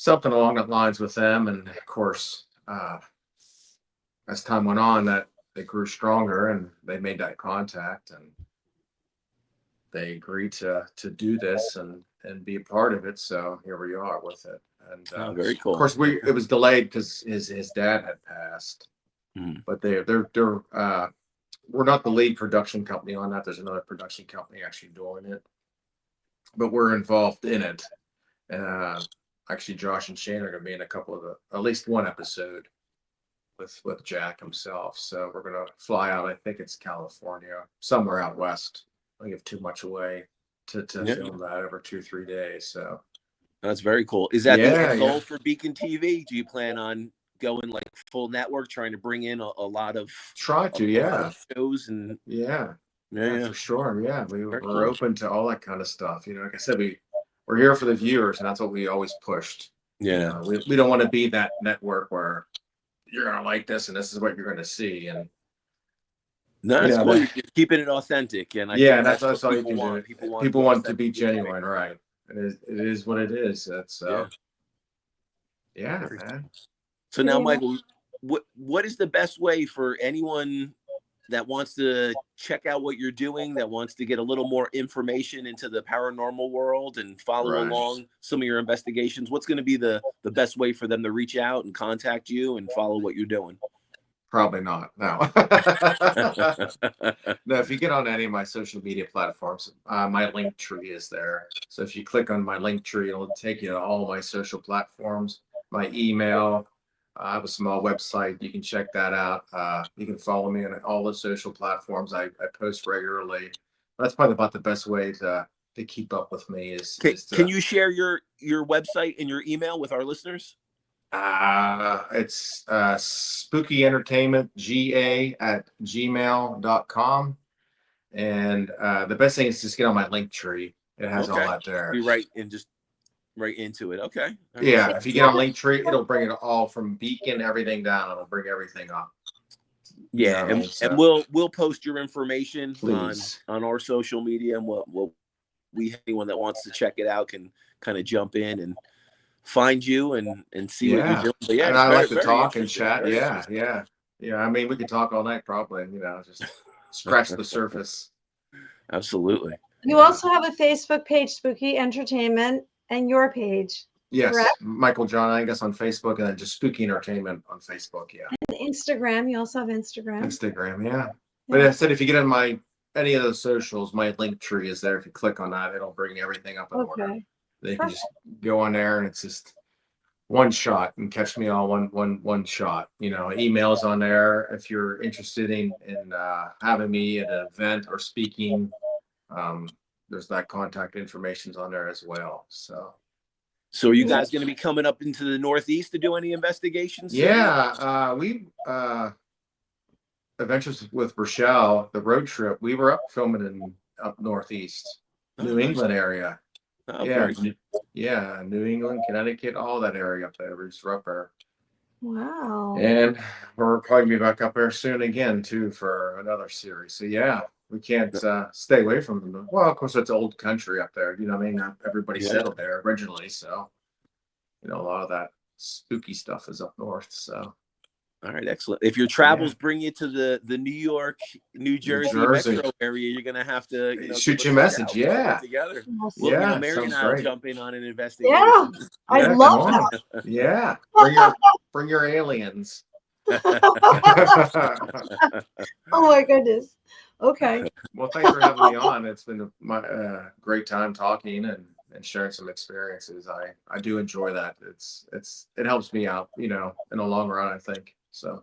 something along that lines with them. And of course, as time went on, that they grew stronger and they made that contact and they agreed to do this and be a part of it. So here we are with it. And Very of cool. course, it was delayed because his dad had passed. But they're we're not the lead production company on that. There's another production company actually doing it, but we're involved in it. Actually, Josh and Shane are going to be in a couple of at least one episode with Jack himself. So we're going to fly out. I think it's California, somewhere out west. I don't give too much away to film that over 2-3 days. So that's very cool. Is that the end goal for Beacon TV? Do you plan on going like full network, trying to bring in a lot of shows and for sure. Yeah, we're open to all that kind of stuff. You know, like I said, we're here for the viewers, and that's what we always pushed. Yeah, you know, we don't want to be that network where you're gonna like this and this is what you're gonna see. And no, that's cool. You're keeping it authentic, and I think that's all you can want. do. People want to be genuine, right? It is what it is. That's man. So now, Michael, what is the best way for anyone that wants to check out what you're doing, that wants to get a little more information into the paranormal world and follow along some of your investigations? What's going to be the best way for them to reach out and contact you and follow what you're doing? Probably not. No. No, if you get on any of my social media platforms, my link tree is there. So if you click on my link tree, it'll take you to all my social platforms, my email. I have a small website. You can check that out. You can follow me on all the social platforms. I post regularly. That's probably about the best way to keep up with me is can you share your website and your email with our listeners? It's spooky entertainment ga@gmail.com. And the best thing is just get on my link tree. It has all that there. Be right into it. Okay. Yeah, if you get on Linktree, it'll bring it all from Beacon, everything down. It'll bring everything up. Yeah, and we'll post your information on our social media, and anyone that wants to check it out can kind of jump in and find you and see what you're doing. But and I like to talk and chat. Yeah. I mean, we could talk all night probably. You know, just scratch the surface. Absolutely. You also have a Facebook page, Spooky Entertainment, and your page. Yes, correct? Michael John Angus on Facebook, and then just Spooky Entertainment on Facebook. Yeah. And Instagram. You also have Instagram. Yeah. But I said if you get on any of those socials, my link tree is there. If you click on that, it'll bring everything up in order. They can just go on there, and it's just one shot and catch me all one shot. You know, emails on there if you're interested in having me at an event or speaking. There's that contact information's on there as well. So are you guys going to be coming up into the Northeast to do any investigations? Yeah, we Adventures with Rochelle, the road trip. We were up filming up Northeast, New England area. New England, Connecticut, all that area up there. We're just up there. Wow. And we're probably be back up there soon again too for another series. So we can't stay away from them. Well, of course, it's old country up there. You know what I mean? Not everybody settled there originally. So, you know, a lot of that spooky stuff is up north. So, all right, excellent. If your travels bring you to the New York, New Jersey metro area, you're gonna have to shoot your message. Together. Well, Mary and I'll jump in on an investigation. Yeah, I love that. Yeah, bring your aliens. Oh my goodness. Okay. Well, thanks for having me on. It's been a great time talking and sharing some experiences. I do enjoy that. It helps me out, you know, in the long run, I think. So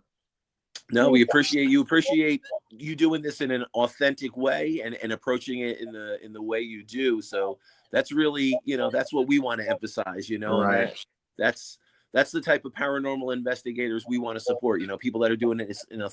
no, we appreciate you doing this in an authentic way and approaching it in the way you do. So that's really, you know, that's what we want to emphasize, you know. Right. That's the type of paranormal investigators we want to support, you know, people that are doing it in a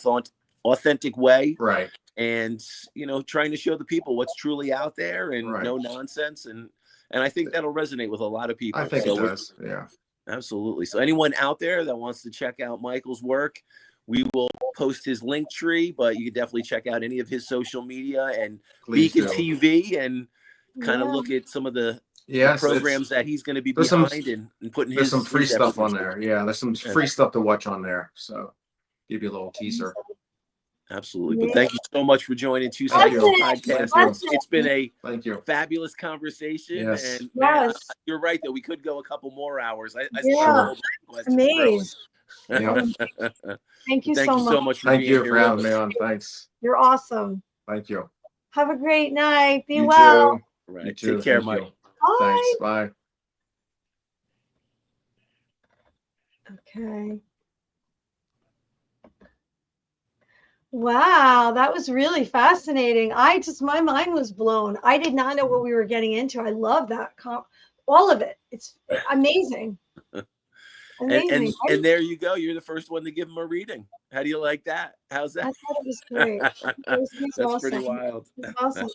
authentic way, right? And you know, trying to show the people what's truly out there and no nonsense, and I think that'll resonate with a lot of people. I think it does. Yeah, absolutely. So anyone out there that wants to check out Michael's work, we will post his link tree, but you can definitely check out any of his social media and Beacon TV and kind of look at some of the Yes, programs that he's going to be there's some behind and putting there's his some free stuff on efforts there. Yeah, there's some free stuff to watch on there. So give you a little teaser. Absolutely. But thank you so much for joining Two Thank Cycles you. Podcast. Thank It's been a Thank you. fabulous conversation. Yes. And man, Yes. you're right that we could go a couple more hours. I still Yeah. have a whole bunch of questions Amazed. growing. Yeah. Thank you Thank so you much. so much for Thank being you here for with having me us. on. Thanks. You're awesome. Thank you. Have a great night. Be You well. too. Right. You too. Take care, Thank Mike. you. Bye. Thanks. Bye. Okay. Wow, that was really fascinating. My mind was blown. I did not know what we were getting into. I love that all of it. It's amazing. Amazing. And there you go. You're the first one to give him a reading. How do you like that? How's that? I thought it was great. That's That's awesome. pretty wild. That's awesome.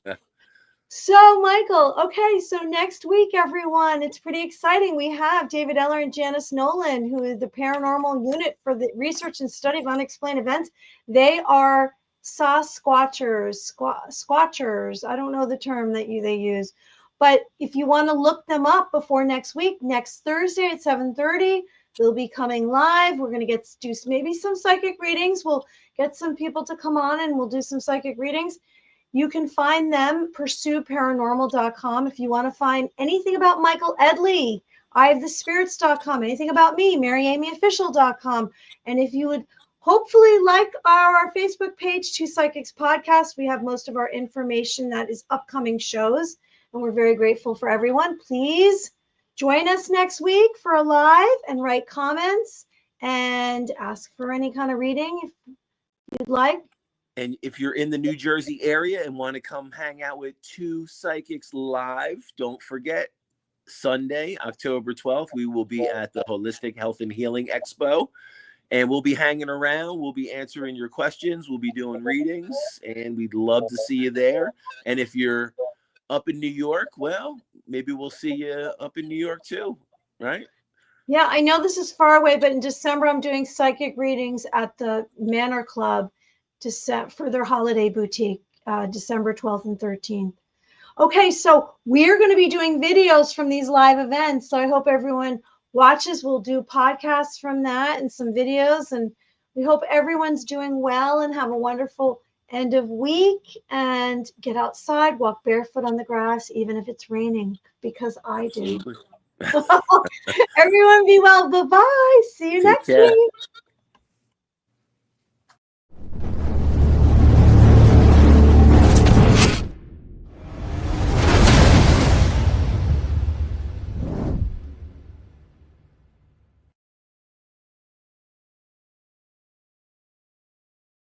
So, Michael, okay, so next week, everyone, it's pretty exciting. We have David Eller and Janice Nolan, who is the paranormal unit for the research and study of unexplained events. They are Sasquatchers, squatchers. I don't know the term that they use, but if you want to look them up before next week, next Thursday at 7:30, they'll be coming live. We're going to do maybe some psychic readings. We'll get some people to come on and we'll do some psychic readings. You can find them, pursueparanormal.com. If you want to find anything about Michael Edley, ihavethespirits.com. Anything about me, maryamyofficial.com. And if you would hopefully like our Facebook page, Two Psychics Podcast, we have most of our information that is upcoming shows. And we're very grateful for everyone. Please join us next week for a live and write comments and ask for any kind of reading if you'd like. And if you're in the New Jersey area and want to come hang out with Two Psychics live, don't forget Sunday, October 12th, we will be at the Holistic Health and Healing Expo. And we'll be hanging around. We'll be answering your questions. We'll be doing readings. And we'd love to see you there. And if you're up in New York, well, maybe we'll see you up in New York too, right? Yeah, I know this is far away, but in December, I'm doing psychic readings at the Manor Club for their holiday boutique, December 12th and 13th. Okay, so we're going to be doing videos from these live events. So I hope everyone watches. We'll do podcasts from that and some videos. And we hope everyone's doing well and have a wonderful end of week. And get outside, walk barefoot on the grass, even if it's raining, because I do. Everyone be well. Bye-bye. See you next week.